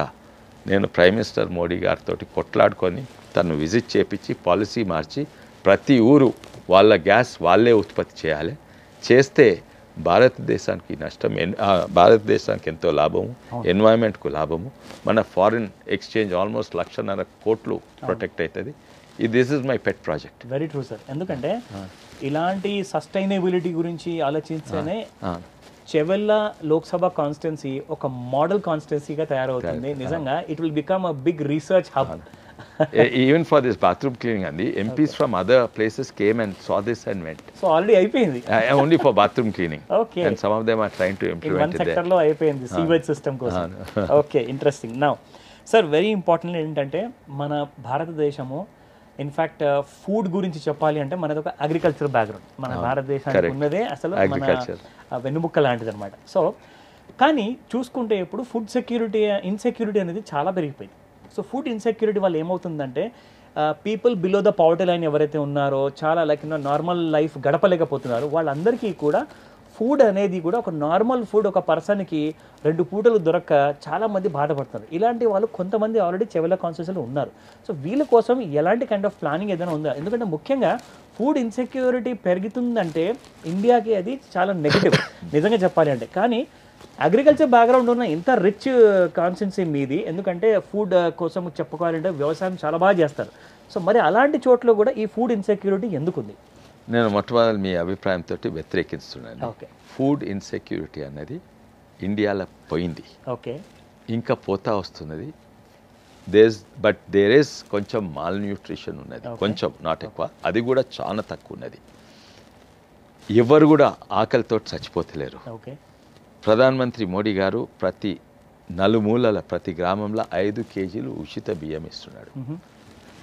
నేను prime minister Modi గారితో కొట్లాడుకొని తను విజిట్ చేపించి పాలసీ మార్చి ప్రతి ఊరు వాళ్ళ గ్యాస్ వాళ్ళే ఉత్పత్తి చేస్తే భారతదేశానికి నష్టం, భారతదేశానికి ఎంతో లాభము, ఎన్వైరన్మెంట్కు లాభము, మన ఫారిన్ ఎక్స్చేంజ్ ఆల్మోస్ట్ 1,50,000 కోట్లు ప్రొటెక్ట్ అవుతుంది. This is my pet project. Very true sir. ఎందుకంటే ఇలాంటి సస్టైనబిలిటీ గురించి ఆలోచించనే చెవెళ్ళ లోక్సభ కాన్స్టిట్యున్సీ ఒక మోడల్ కాన్స్టిట్యున్సీగా తయారవుతుంది. నిజంగా it will become a big research hub. Even for this bathroom cleaning, and the MPs from other places came and saw this and went. So already అయిపోయింది. Only for bathroom cleaning. Okay. And some of them are trying to implement it there. In one sector లో అయిపోయింది sewage system కోసం. Okay, interesting. Now sir, very important ఏంటంటే మన భారతదేశము in fact food గురించి చెప్పాలి అంటే మనది ఒక అగ్రికల్చర్ బ్యాక్గ్రౌండ్. మన భారతదేశానికి ఉన్నదే అసలు మన వెన్నుముక్క లాంటిది అనమాట. సో కానీ చూసుకుంటే ఇప్పుడు ఫుడ్ సెక్యూరిటీ ఇన్సెక్యూరిటీ అనేది చాలా పెరిగిపోయింది. సో ఫుడ్ ఇన్సెక్యూరిటీ వల్ల ఏమవుతుందంటే people below the poverty line ఎవరైతే ఉన్నారో, చాలా లైక్ నార్మల్ లైఫ్ గడపలేకపోతున్నారు, వాళ్ళందరికీ కూడా ఫుడ్ అనేది కూడా ఒక నార్మల్ ఫుడ్ ఒక పర్సన్కి 2 పూటలు దొరక్క చాలామంది బాధపడుతున్నారు. ఇలాంటి వాళ్ళు కొంతమంది ఆల్రెడీ చెవెళ్ళ కాన్స్టిట్యూన్సీలో ఉన్నారు. సో వీళ్ళ కోసం ఎలాంటి కైండ్ ఆఫ్ ప్లానింగ్ ఏదైనా ఉందా? ఎందుకంటే ముఖ్యంగా ఫుడ్ ఇన్సెక్యూరిటీ పెరుగుతుందంటే ఇండియాకి అది చాలా నెగిటివ్ నిజంగా చెప్పాలి అంటే. కానీ అగ్రికల్చర్ బ్యాక్గ్రౌండ్ ఉన్న ఇంత రిచ్ కాన్స్టిట్యున్సీ మీది, ఎందుకంటే ఫుడ్ కోసం చెప్పుకోవాలంటే వ్యవసాయం చాలా బాగా చేస్తారు. సో మరి అలాంటి చోట్ల కూడా ఈ ఫుడ్ ఇన్సెక్యూరిటీ ఎందుకుంది? నేను మొట్టమొదటి మీ అభిప్రాయంతో వ్యతిరేకిస్తున్నాను. ఓకే, ఫుడ్ ఇన్సెక్యూరిటీ అన్నది ఇండియాలో పోయింది, ఓకే, ఇంకా పోతా వస్తున్నది. బట్ దేర్ ఈస్ కొంచెం మాల్ న్యూట్రిషన్ ఉన్నది, కొంచెం, నాట్ ఎక్కువ, అది కూడా చాలా తక్కువ ఉన్నది. ఎవరు కూడా ఆకలితో చచ్చిపోతలేరు. ఓకే, ప్రధానమంత్రి మోడీ గారు ప్రతి నలుమూలల ప్రతి గ్రామంలో 5 కేజీలు ఉచిత బియ్యం ఇస్తున్నాడు.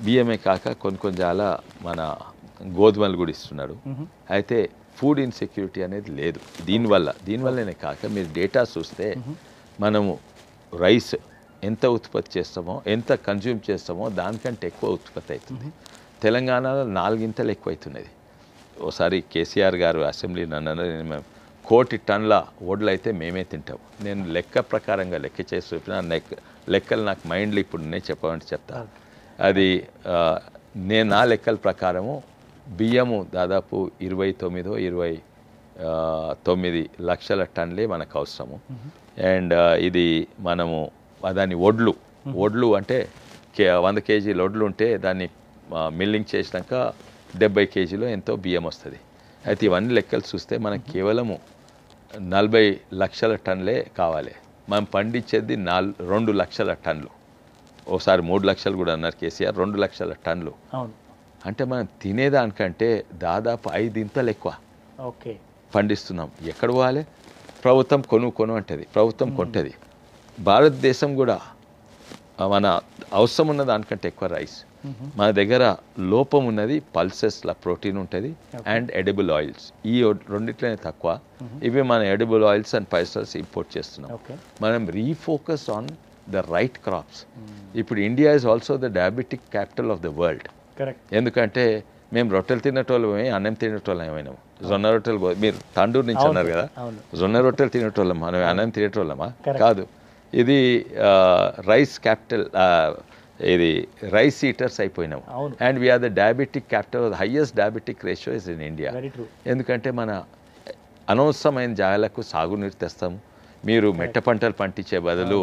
బియ్యమే కాక కొన్ని చాలా మన గోధుమలు కూడా ఇస్తున్నాడు. అయితే ఫుడ్ ఇన్సెక్యూరిటీ అనేది లేదు దీనివల్లనే కాక మీరు డేటా చూస్తే మనము రైస్ ఎంత ఉత్పత్తి చేస్తామో, ఎంత కన్జ్యూమ్ చేస్తామో దానికంటే ఎక్కువ ఉత్పత్తి అవుతుంది. తెలంగాణలో 4 ఇంతలు ఎక్కువ అవుతున్నది. ఓసారి కేసీఆర్ గారు అసెంబ్లీని అన్నారు, మేము 1 కోటి టన్నుల వడ్లు అయితే మేమే తింటాం. నేను లెక్క ప్రకారంగా లెక్క చేసి చూపిన లెక్కలు నాకు మైండ్లో ఇప్పుడు నేను చెప్పమంటే చెప్తా. అది నేను నా లెక్కల ప్రకారము బియ్యము దాదాపు 29 లక్షల టన్నులే మనకు అవసరము. అండ్ ఇది మనము దాని వడ్లు అంటే 100 కేజీల వడ్లు ఉంటే దాన్ని మిల్లింగ్ చేసినాక 70 కేజీలో ఎంతో బియ్యం వస్తుంది. అయితే ఇవన్నీ లెక్కలు చూస్తే మనకు కేవలము 40 లక్షల టన్నులే కావాలి. మనం పండించేది 2 లక్షల టన్నులు, ఓసారి 3 లక్షలు కూడా అన్నారు కేసీఆర్, 2 లక్షల టన్నులు. అంటే మనం తినేదానికంటే దాదాపు 5 ఇంతలు ఎక్కువ పండిస్తున్నాం. ఎక్కడ పోవాలి? ప్రభుత్వం కొను అంటది, ప్రభుత్వం కొంటది. భారతదేశం కూడా మన అవసరం ఉన్న దానికంటే ఎక్కువ రైస్. మన దగ్గర లోపం ఉన్నది పల్సెస్లో ప్రోటీన్ ఉంటుంది అండ్ ఎడిబుల్ ఆయిల్స్. ఈ రెండిట్లోనే తక్కువ. ఇవి మన edible oils and pulses import చేస్తున్నాం. మనం refocus on the right crops. ఇప్పుడు India is also the diabetic capital of the world. ఎందుకంటే మేము రొట్టెలు తినేటోళ్ళమే, అన్నం తినేటోళ్ళం ఏమైనాము. జొన్న రొట్టెలు, మీరు తండూరు నుంచి అన్నారు కదా, జొన్న రొట్టెలు తినేటోళ్ళం, మనం అన్నం తినేటోళ్ళమా? కాదు. ఇది రైస్ క్యాపిటల్, ఇది రైస్ ఈటర్స్ అయిపోయినాము. And we are the diabetic capital, highest diabetic ratio is in India. ఎందుకంటే మన అనవసరమైన జాగాలకు సాగునీరు తెస్తాము. మీరు మెట్ట పంటలు పండించే బదులు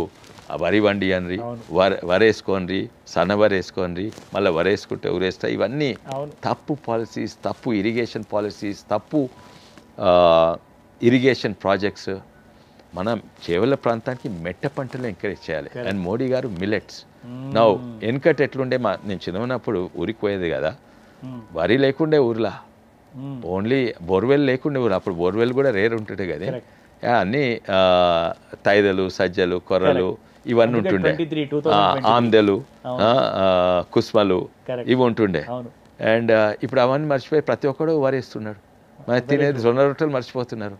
వరి వండి అనరి, వరేసుకోనరి, సన్నవరి వేసుకోనరి, మళ్ళీ వరేసుకుంటే ఊరేస్తా. ఇవన్నీ తప్పు పాలసీస్, తప్పు ఇరిగేషన్ పాలసీస్, తప్పు ఇరిగేషన్ ప్రాజెక్ట్స్. మనం చేవల ప్రాంతానికి మెట్ట పంటలు ఎంకరేజ్ చేయాలి. అండ్ మోడీ గారు మిల్లెట్స్. నా వెనకట్ ఎట్లుండే, నేను చిన్నప్పుడు ఊరికి పోయేది కదా, వరి లేకుండే ఊర్లా, ఓన్లీ బోర్వెల్ లేకుండే ఊరు. అప్పుడు బోర్వెల్ కూడా రేర్ ఉంటుండే కదా, అన్నీ తైదలు, సజ్జలు, కొర్రలు ఇవన్నీ ఉంటుండే, ఆమ్దెలు, కుస్మలు ఇవి ఉంటుండే. అండ్ ఇప్పుడు అవన్నీ మర్చిపోయి ప్రతి ఒక్కడు వరేస్తున్నాడు. మరి తినేది జొన్న రొట్టెలు మర్చిపోతున్నారు.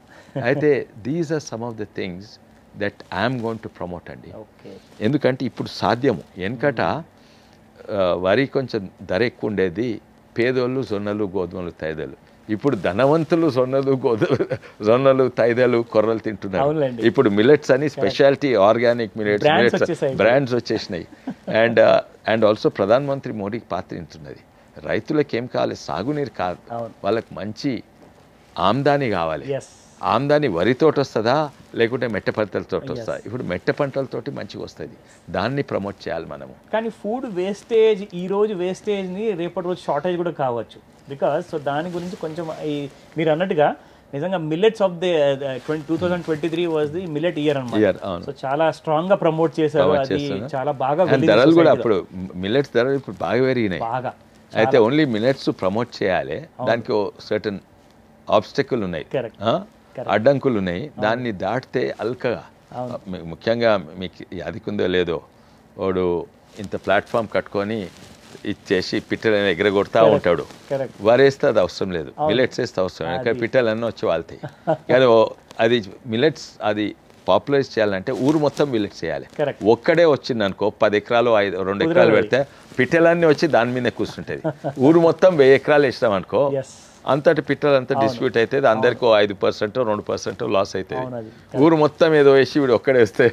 అయితే these are some of the things that I'm going to promote అండి. ఎందుకంటే ఇప్పుడు సాధ్యము. వెనకట వరి కొంచెం ధర ఎక్కువ ఉండేది, పేదోళ్ళు జొన్నలు, గోధుమలు, తైదలు. ఇప్పుడు ధనవంతులు జొన్నలు, తైదలు, కొర్రలు తింటున్నారు. ఇప్పుడు మిల్లెట్స్ అని స్పెషాలిటీ ఆర్గానిక్ మిల్లెట్స్ బ్రాండ్స్ వచ్చేసినాయి. అండ్ ఆల్సో ప్రధానమంత్రి మోడీకి పాత్ర ఇంటున్నది. రైతులకు ఏం కావాలి? సాగునీరు కాదు, వాళ్ళకి మంచి ఆమ్దాని కావాలి. ఆమ్దాని వరితోటి వస్తుందా లేకుంటే మెట్ట పంటలతో వస్తుందా? ఇప్పుడు మెట్ట పంటలతోటి మంచిగా వస్తుంది, దాన్ని ప్రమోట్ చేయాలి మనము. కానీ ఫుడ్ వేస్టేజ్, ఈ రోజు వేస్టేజ్ని రేపటి రోజు షార్టేజ్ కూడా కావచ్చు. బికాస్ సో దాని గురించి కొంచెం మీరు అన్నట్టుగా నిజంగా millets of the 2023 was the millet year అన్నమాట. సో చాలా స్ట్రాంగ్ గా ప్రమోట్ చేశారు, అది చాలా బాగా. ధరలు కూడా అప్పుడు మిల్లెట్స్ ధరలు ఇప్పుడు బాగా పెరిగినాయి. అయితే ఓన్లీ మిల్లెట్స్ ప్రమోట్ చేయాలి, దానికి సర్టన్ ఆబ్స్టెకల్ ఉన్నాయి, అడ్డంకులు ఉన్నాయి. దాన్ని దాటితే అల్కగా, ముఖ్యంగా మీకు అదికుందో లేదో, వాడు ఇంత ప్లాట్ఫామ్ కట్టుకొని ఇచ్చేసి పిట్టలని ఎగరగొడతా ఉంటాడు. వరేస్తే అది అవసరం లేదు, మిల్లెట్స్ వేస్తే అవసరం. ఇక్కడ పిట్టలన్నీ వచ్చి వాళ్తాయి. కానీ అది మిల్లెట్స్ అది పాపులరైజ్ చేయాలంటే ఊరు మొత్తం విజిట్ చేయాలి. Correct. ఒక్కడే వచ్చింది అనుకో 10 ఎకరాలు 2 ఎకరాలు పెడితే పిట్టలన్నీ వచ్చి దాని మీద కూర్చుంటుంది. ఊరు మొత్తం 1000 ఎకరాలు వేసినాం అనుకో ఎస్ అంతటి పిట్టలంతా డిస్ప్యూట్ అవుతుంది, అందరికీ 5% 2% లాస్ అవుతుంది. అవునది ఊరు మొత్తం ఏదో వేసి వీడు ఒక్కడే వస్తే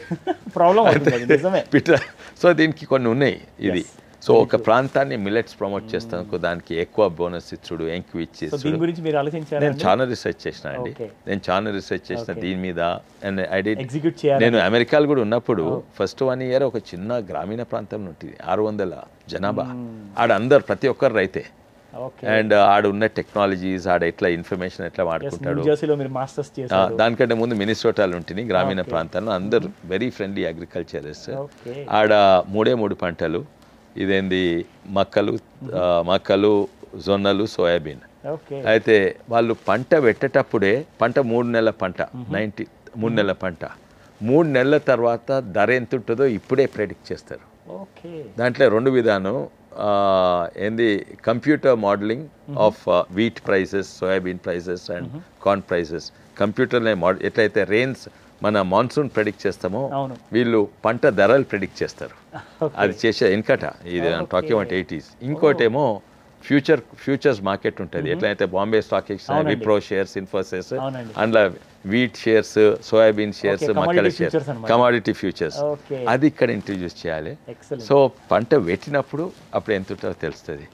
ప్రాబ్లం అవుతుంది, నిజమే. పిట్ట. సో దీనికి కొన్ని ఉన్నాయి ఇది. సో ఒక ప్రాంతాన్ని మిల్లెట్స్ ప్రమోట్ చేస్తాను, దానికి ఎక్కువ బోనస్ ఇచ్చుడు, ఎంక్యూ సో ఇచ్చేసి. దీని గురించి మీరు ఆలోచించారు, నేను చాలా రీసెర్చ్ చేసిన అండి, Okay. నేను చాలా రీసెర్చ్ చేసిన దీని మీద. అండ్ ఐ డిడ్ ఎగ్జిక్యూట్ చేయాలి. నేను అమెరికాలో కూడా ఉన్నప్పుడు ఫస్ట్ 1 year ఒక చిన్న గ్రామీణ ప్రాంతంలో ఉంటుంది, 600 జనాభా. ఆడ అందరు ప్రతి ఒక్కరు రైతే. ఓకే, అండ్ ఆడ ఉన్న టెక్నాలజీస్, ఆడ ఎట్లా ఇన్ఫర్మేషన్ ఎట్లా వాడుకుంటాడు. న్యూ జెర్సీలో మీరు మాస్టర్స్ చేశారు. దానికంటే ముందు మినిసోటాలో ఉంటుంది గ్రామీణ ప్రాంతాల్లో, అందరు వెరీ ఫ్రెండ్లీ అగ్రికల్చరిస్ట్. ఓకే, ఆడ 3 పంటలు, ఇదేంది మక్కలు, జొన్నలు, సోయాబీన్. ఓకే, అయితే వాళ్ళు పంట పెట్టేటప్పుడే పంట 3 నెలల పంట, 3 నెలల పంట, 3 నెలల తర్వాత ధర ఎంత ఉంటుందో ఇప్పుడే ప్రెడిక్ట్ చేస్తారు. ఓకే, దాంట్లో 2 విధానం ఏంది, computer modelling of wheat prices, soybean prices and corn prices. కంప్యూటర్నే ఎట్లయితే రెయిన్స్ మన మాన్సూన్ ప్రెడిక్ట్ చేస్తామో అవును. వీళ్ళు పంట ధరలు ప్రెడిక్ట్ చేస్తారు. Okay. అది చేసే వెనకట, ఇది టాకింగ్ అబౌట్ 80s. ఇంకోటేమో ఫ్యూచర్స్ మార్కెట్ ఉంటుంది, ఎట్లయితే Bombay stock exchange, Wipro shares, Infosys, అవునండి. అందులో wheat shares, soybean shares, Okay, మక్కల commodity shares, futures అన్నమాట. కమాడిటీ ఫ్యూచర్స్, ఓకే, అది ఇక్కడ ఇంట్రడ్యూస్ చేయాలి. ఎక్సలెంట్, సో పంట పెట్టినప్పుడు అప్పుడు ఎంత ఉంటుందో తెలుస్తుంది.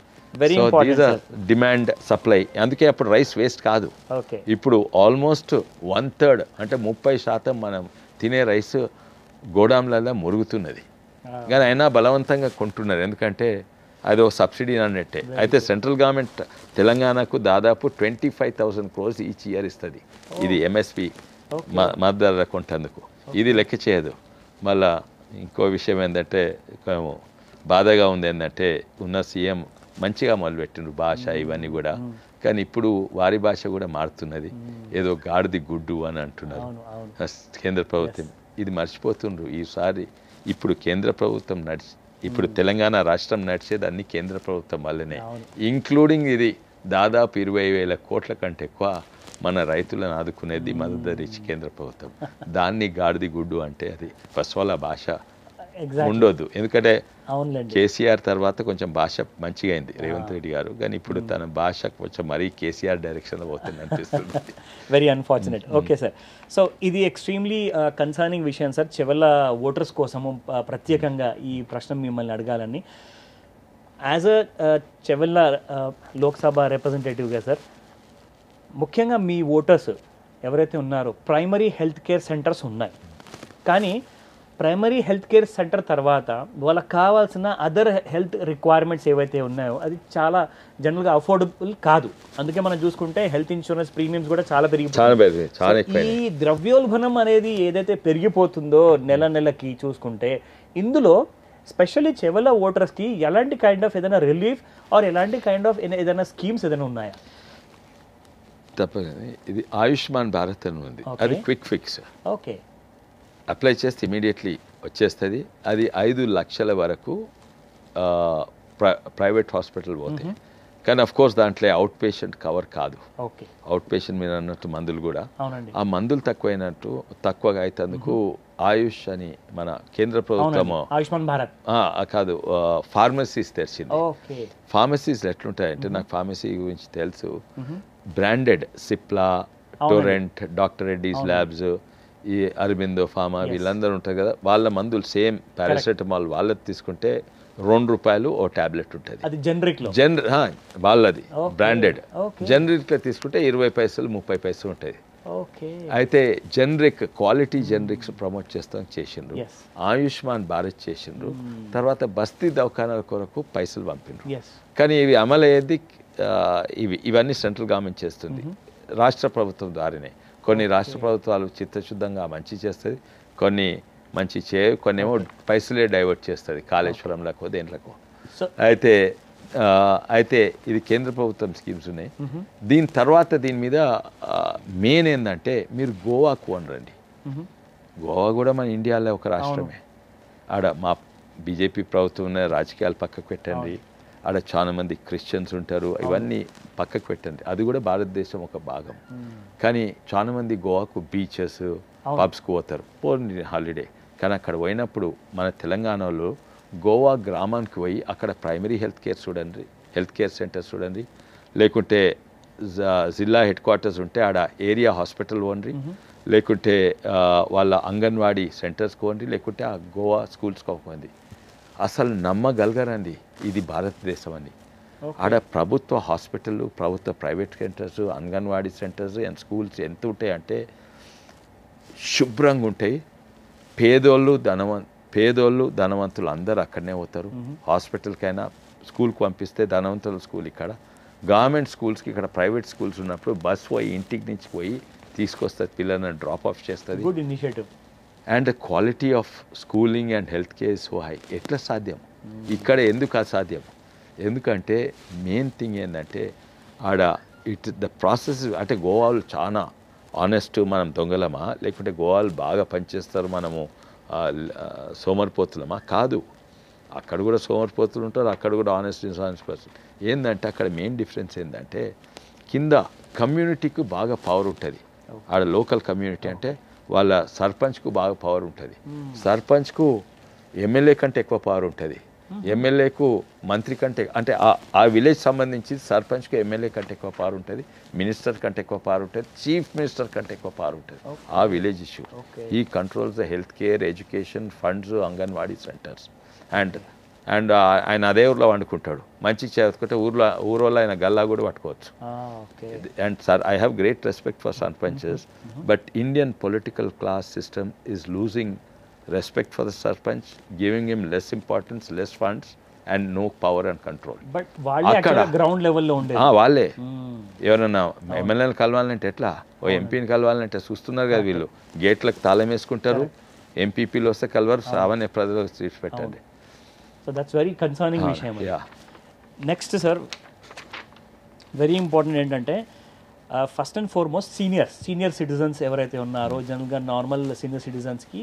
Very so important these are demand supply. అందుకే అప్పుడు రైస్ వేస్ట్ కాదు. ఓకే, ఇప్పుడు ఆల్మోస్ట్ 1/3 అంటే 30% మనం తినే రైస్ గోడాంలలో మురుగుతున్నది. కానీ అయినా బలవంతంగా కొంటున్నారు, ఎందుకంటే అదో సబ్సిడీ అన్నట్టే. అయితే సెంట్రల్ గవర్నమెంట్ తెలంగాణకు దాదాపు 25,000 crores ఈచ్ ఇయర్ ఇస్తుంది. ఇది ఎంఎస్పి మద్దతు కొంటందుకు. ఇది లెక్క చేయదు. మళ్ళా ఇంకో విషయం ఏంటంటే బాధగా ఉంది, ఏంటంటే ఉన్న సీఎం మంచిగా మొదలుపెట్టిండ్రు భాష ఇవన్నీ కూడా, కానీ ఇప్పుడు వారి భాష కూడా మారుతున్నది. ఏదో గాడిది గుడ్డు అని అంటున్నారు కేంద్ర ప్రభుత్వం. ఇది మర్చిపోతుండ్రు ఈసారి. ఇప్పుడు కేంద్ర ప్రభుత్వం ఇప్పుడు తెలంగాణ రాష్ట్రం నడిచేది అన్ని కేంద్ర ప్రభుత్వం వల్లనే, ఇంక్లూడింగ్ ఇది దాదాపు 20,000 కోట్ల కంటే ఎక్కువ మన రైతులను ఆదుకునేది మద్దతు ధర ఇచ్చి కేంద్ర ప్రభుత్వం. దాన్ని గాడిది గుడ్డు అంటే అది ఫస్ట్ ఆల్ ఆ భాష ఉండొద్దు. ఎందుకంటే కేసీఆర్ తర్వాత కొంచెం భాష మంచిగా అయింది రేవంత్ రెడ్డి గారు, కానీ ఇప్పుడు తన భాష కొంచెం మరీ కేసీఆర్ డైరెక్షన్లో పోతుంది అనిపిస్తుంది. Very unfortunate. Okay sir, so ఇది ఎక్స్ట్రీమ్లీ కన్సర్నింగ్ విషయం సార్. చివరి ఓటర్స్ కోసము ప్రత్యేకంగా ఈ ప్రశ్న మిమ్మల్ని అడగాలని, యాజ్ అ చెవెళ్ళ లోక్సభ రిప్రజెంటేటివ్గా సార్, ముఖ్యంగా మీ ఓటర్స్ ఎవరైతే ఉన్నారో ప్రైమరీ హెల్త్ కేర్ సెంటర్స్ ఉన్నాయి, కానీ ప్రైమరీ హెల్త్ కేర్ సెంటర్ తర్వాత వాళ్ళకి కావాల్సిన అదర్ హెల్త్ రిక్వైర్మెంట్స్ ఏవైతే ఉన్నాయో అది చాలా జనరల్గా అఫోర్డబుల్ కాదు. అందుకే మనం చూసుకుంటే హెల్త్ ఇన్సూరెన్స్ ప్రీమియమ్స్ కూడా చాలా పెరిగిపోతుంది. ఈ ద్రవ్యోల్బణం అనేది ఏదైతే పెరిగిపోతుందో నెలకి చూసుకుంటే, ఇందులో స్పెషల్లీ చెవెళ్ళ ఓటర్స్కి ఎలాంటి కైండ్ ఆఫ్ ఏదైనా రిలీఫ్ ఆర్ ఎలాంటి కైండ్ ఆఫ్ ఏదైనా స్కీమ్స్ ఏదైనా ఉన్నాయా? తప్పగానే ఇది ఆయుష్మాన్ భారత్ అని ఉంది, అది క్విక్ ఫిక్స్. ఓకే, అప్లై చేస్తే ఇమీడియట్లీ వచ్చేస్తుంది. అది 5 లక్షల వరకు ప్రైవేట్ హాస్పిటల్ పోతాయి, కానీ అఫ్ కోర్స్ దాంట్లో అవుట్ పేషెంట్ కవర్ కాదు. ఓకే, అవుట్ పేషెంట్ మీద అన్నట్టు మందులు కూడా, అవునండి, ఆ మందులు తక్కువగా అయినందుకు ఆయుష్ అని మన కేంద్ర ప్రభుత్వము ఆయుష్మాన్ భారత్ కాదు ఫార్మసీస్ తెరిచింది. ఓకే, ఫార్మసీస్ ఎట్లుంటాయంటే నాకు ఫార్మసీ గురించి తెలుసు. Branded Cipla, Torrent, doctor Reddy's labs, ఈ అరబిందో ఫార్మా వీళ్ళందరూ ఉంటారు కదా, వాళ్ళ మందులు సేమ్ పారాసెటమాల్ వాళ్ళది తీసుకుంటే ₹2 ఓ టాబ్లెట్ ఉంటుంది. అది జనరిక్ వాళ్ళది బ్రాండెడ్. జనరిక్లో తీసుకుంటే 20 పైసలు 30 పైసలు ఉంటుంది. అయితే జనరిక్ క్వాలిటీ జనరిక్స్ ప్రమోట్ చేసిండ్రు, ఆయుష్మాన్ భారత్ చేసిండ్రు, తర్వాత బస్తీ దవాఖానాల కొరకు పైసలు పంపిండ్రు. కానీ ఇవి అమలయ్యేది ఇవన్నీ సెంట్రల్ గవర్నమెంట్ చేస్తుంది, రాష్ట్ర ప్రభుత్వం ద్వారానే. కొన్ని రాష్ట్ర ప్రభుత్వాలు చిత్తశుద్ధంగా మంచి చేస్తుంది, కొన్ని మంచి చేయవు, కొన్ని ఏమో పైసలే డైవర్ట్ చేస్తుంది కాళేశ్వరంలకు దేంట్లకు. అయితే ఇది కేంద్ర ప్రభుత్వం స్కీమ్స్ ఉన్నాయి. దీని తర్వాత దీని మీద మెయిన్ ఏంటంటే మీరు గోవాకు అనరండి. గోవా కూడా మన ఇండియాలో ఒక రాష్ట్రమే. ఆడ మా బీజేపీ ప్రభుత్వం ఉన్న రాజకీయాలు పక్కకు పెట్టండి, ఆడ చాలా మంది క్రిస్టియన్స్ ఉంటారు, ఇవన్నీ పక్కకు పెట్టండి, అది కూడా భారతదేశం ఒక భాగం. కానీ చాలా మంది గోవాకు బీచెస్ పబ్స్కి పోతారు పోనీ హాలిడే. కానీ అక్కడ పోయినప్పుడు మన తెలంగాణలో గోవా గ్రామానికి పోయి అక్కడ ప్రైమరీ హెల్త్ కేర్ సెంటర్స్ చూడండి, లేకుంటే జిల్లా హెడ్ క్వార్టర్స్ ఉంటే ఆడ ఏరియా హాస్పిటల్ పోండి, లేకుంటే వాళ్ళ అంగన్వాడీ సెంటర్స్కి పోండి, లేకుంటే ఆ గోవా స్కూల్స్కి పోండి. అసలు నమ్మగలగరండి ఇది భారతదేశం అని. ఆడ ప్రభుత్వ హాస్పిటళ్ళు, ప్రభుత్వ private centres, anganwadi centres and schools ఎంత ఉంటాయి అంటే శుభ్రంగా ఉంటాయి. పేదోళ్ళు ధనవంతులు అందరూ అక్కడనే పోతారు. హాస్పిటల్కైనా స్కూల్కి పంపిస్తే ధనవంతుల స్కూల్ ఇక్కడ, గవర్నమెంట్ స్కూల్స్కి ఇక్కడ ప్రైవేట్ స్కూల్స్ ఉన్నప్పుడు బస్ పోయి ఇంటికి నుంచి పోయి తీసుకొస్తుంది, పిల్లలను డ్రాప్ ఆఫ్ చేస్తుంది. Good initiative. And quality of schooling and health care so high. ఎట్లా సాధ్యం ఇక్కడ? ఎందుకు అసాధ్యం? ఎందుకంటే మెయిన్ థింగ్ ఏంటంటే ఆడ ద ప్రాసెస్ అంటే గోవాలు చాలా ఆనెస్ట్, మనం దొంగలమా లేకుంటే గోవాలు బాగా పనిచేస్తారు మనము సోమరిపోతులమా? కాదు, అక్కడ కూడా సోమరిపోతులు ఉంటారు, అక్కడ కూడా ఆనెస్ట్ పర్సన్. ఏంటంటే అక్కడ మెయిన్ డిఫరెన్స్ ఏంటంటే కింద కమ్యూనిటీకి బాగా పవర్ ఉంటుంది. ఆడ లోకల్ కమ్యూనిటీ అంటే వాళ్ళ సర్పంచ్కు బాగా పవర్ ఉంటుంది, సర్పంచ్కు ఎమ్మెల్యే కంటే ఎక్కువ పవర్ ఉంటుంది, ఎమ్మెల్యేకు మంత్రి కంటే అంటే ఆ విలేజ్ సంబంధించి సర్పంచ్కు ఎమ్మెల్యే కంటే ఎక్కువ పవర్ ఉంటుంది, మినిస్టర్ కంటే ఎక్కువ పవర్ ఉంటుంది, చీఫ్ మినిస్టర్ కంటే ఎక్కువ పవర్ ఉంటుంది ఆ విలేజ్ ఇష్యూ. ఈ controls the health care, education, funds, anganwadi centres. And ఆయన అదే ఊర్లో వండుకుంటాడు, మంచి చదువుకుంటే ఊరోళ్ళు ఆయన గల్లా కూడా పట్టుకోవచ్చు. And sir, I have great respect for sarpanches, but Indian political class system is losing respect for the sarpanch, giving him less importance, less funds and no power and control. అక్కడ గ్రౌండ్ లెవెల్లో ఉండే వాళ్ళే ఎవరన్నా ఎమ్మెల్యేని కలవాలంటే ఎట్లా, ఓ ఎంపీని కలవాలంటే చూస్తున్నారు కదా వీళ్ళు, గేట్లకు తాళం వేసుకుంటారు, ఎంపీపీలు వస్తే కలవరు, సామాన్య ప్రజలకు సీట్స్ పెట్టండి. సో దట్స్ వెరీ కన్సర్నింగ్ విషయం. నెక్స్ట్ సార్, వెరీ ఇంపార్టెంట్ ఏంటంటే first and foremost senior citizens ఎవరైతే ఉన్నారో, జనరల్గా నార్మల్ సీనియర్ సిటిజన్స్కి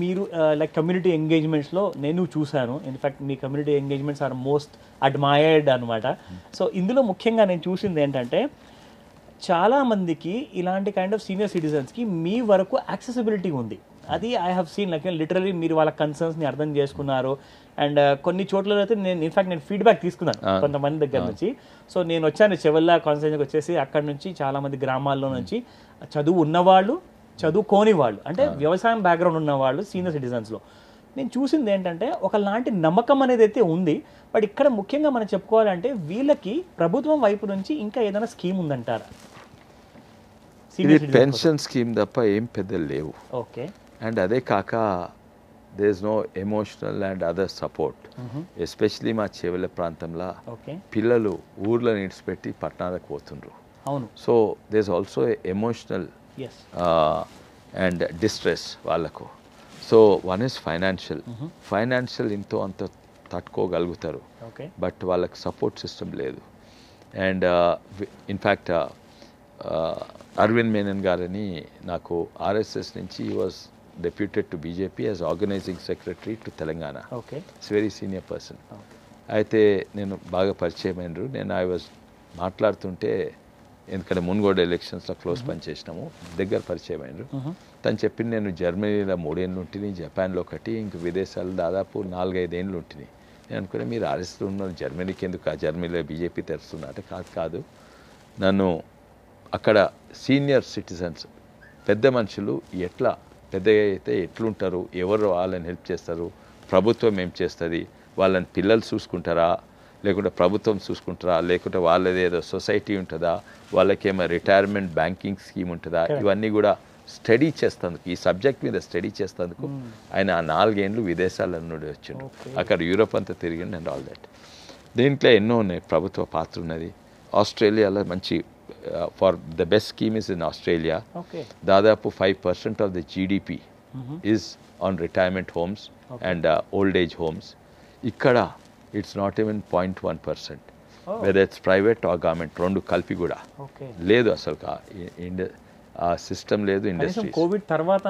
మీరు లైక్ కమ్యూనిటీ ఎంగేజ్మెంట్స్లో నేను చూశాను. ఇన్ఫ్యాక్ట్ మీ community engagements are most admired అనమాట. సో ఇందులో ముఖ్యంగా నేను చూసింది ఏంటంటే చాలామందికి ఇలాంటి కైండ్ ఆఫ్ సీనియర్ సిటిజన్స్కి మీ వరకు యాక్సెసిబిలిటీ ఉంది. అది I have seen, like literally మీరు వాళ్ళ కన్సర్న్స్ని అర్థం చేసుకున్నారు. అండ్ కొన్ని చోట్ల అయితే నేను ఫీడ్బ్యాక్ తీసుకున్నాను కొంతమంది దగ్గర నుంచి. సో నేను వచ్చాను చెవెల్లా కాన్స్టిట్యూన్సీకి వచ్చేసి, అక్కడ నుంచి చాలామంది గ్రామాల్లో నుంచి చదువు ఉన్నవాళ్ళు, చదువుకోని వాళ్ళు, అంటే వ్యవసాయం బ్యాక్గ్రౌండ్ ఉన్నవాళ్ళు సీనియర్ సిటిజన్స్లో నేను చూసింది ఏంటంటే ఒకలాంటి నమ్మకం అనేది అయితే ఉంది. బట్ ఇక్కడ ముఖ్యంగా మనం చెప్పుకోవాలంటే వీళ్ళకి ప్రభుత్వం వైపు నుంచి ఇంకా ఏదైనా స్కీమ్ ఉందంటారా? ఇది పెన్షన్ స్కీమ్ తప్ప ఏం పెద్ద లేవు. ఓకే. అండ్ అదే కాక there is no emotional and other support. Especially మా చెవెల ప్రాంతంలో పిల్లలు ఊర్లో నిడిచిపెట్టి పట్టణాలకు పోతుండ్రు. అవును. So there is also emotional and distress వాళ్ళకు. సో వన్ ఇస్ ఫైనాన్షియల్ ఇంతో అంత తట్టుకోగలుగుతారు, బట్ వాళ్ళకి సపోర్ట్ సిస్టమ్ లేదు. అండ్ ఇన్ఫ్యాక్ట్ అరవింద్ మేనన్ గారని నాకు ఆర్ఎస్ఎస్ నుంచి he was deputed to BJP as organising secretary to Telangana. It's very senior person. అయితే నేను బాగా పరిచయం అయినరు. నేను ఐ వాజ్ మాట్లాడుతుంటే, ఎందుకంటే మున్గోడ ఎలక్షన్స్లో క్లోజ్ పని చేసినాము, దగ్గర పరిచయం అయినరు. తను చెప్పింది, నేను జర్మనీలో 3 ఏళ్ళు ఉంటుంది, జపాన్లో 1, ఇంక విదేశాలు దాదాపు 4-5 ఏళ్ళు ఉంటుంది. నేను అనుకునే మీరు ఆర్ఎస్లో ఉన్నారు, జర్మనీకి ఎందుకు, ఆ జర్మనీలో బీజేపీ తెరుస్తున్నా అంటే కాదు, నన్ను అక్కడ సీనియర్ సిటిజన్స్, పెద్ద మనుషులు ఎట్లా పెద్దగా అయితే ఎట్లుంటారు, ఎవరు వాళ్ళని హెల్ప్ చేస్తారు, ప్రభుత్వం ఏం చేస్తుంది, వాళ్ళని పిల్లలు చూసుకుంటారా, లేకుంటే ప్రభుత్వం చూసుకుంటారా, లేకుంటే వాళ్ళది ఏదో సొసైటీ ఉంటుందా, వాళ్ళకేమో రిటైర్మెంట్ బ్యాంకింగ్ స్కీమ్ ఉంటుందా, ఇవన్నీ కూడా స్టడీ చేస్తేందుకు, ఈ సబ్జెక్ట్ మీద స్టడీ చేస్తేందుకు ఆయన ఆ 4 ఏళ్ళు విదేశాల నుండి వచ్చిండు. అక్కడ యూరోప్ అంతా తిరిగిండు అండ్ ఆల్ దట్. దీంట్లో ఎన్నో ఉన్నాయి, ప్రభుత్వ పాత్ర ఉన్నది. ఆస్ట్రేలియాలో మంచి for the best scheme is in Australia. దాదాపు 5% of the GDP is on retirement homes and old age homes. ఇక్కడ it's not even 0.1%, whether it's private or government, 2 కలిపి కూడా లేదు అసలు. ఆ సిస్టమ్ లేదు. ఇండస్ట్రీస్ కోవిడ్ తర్వాత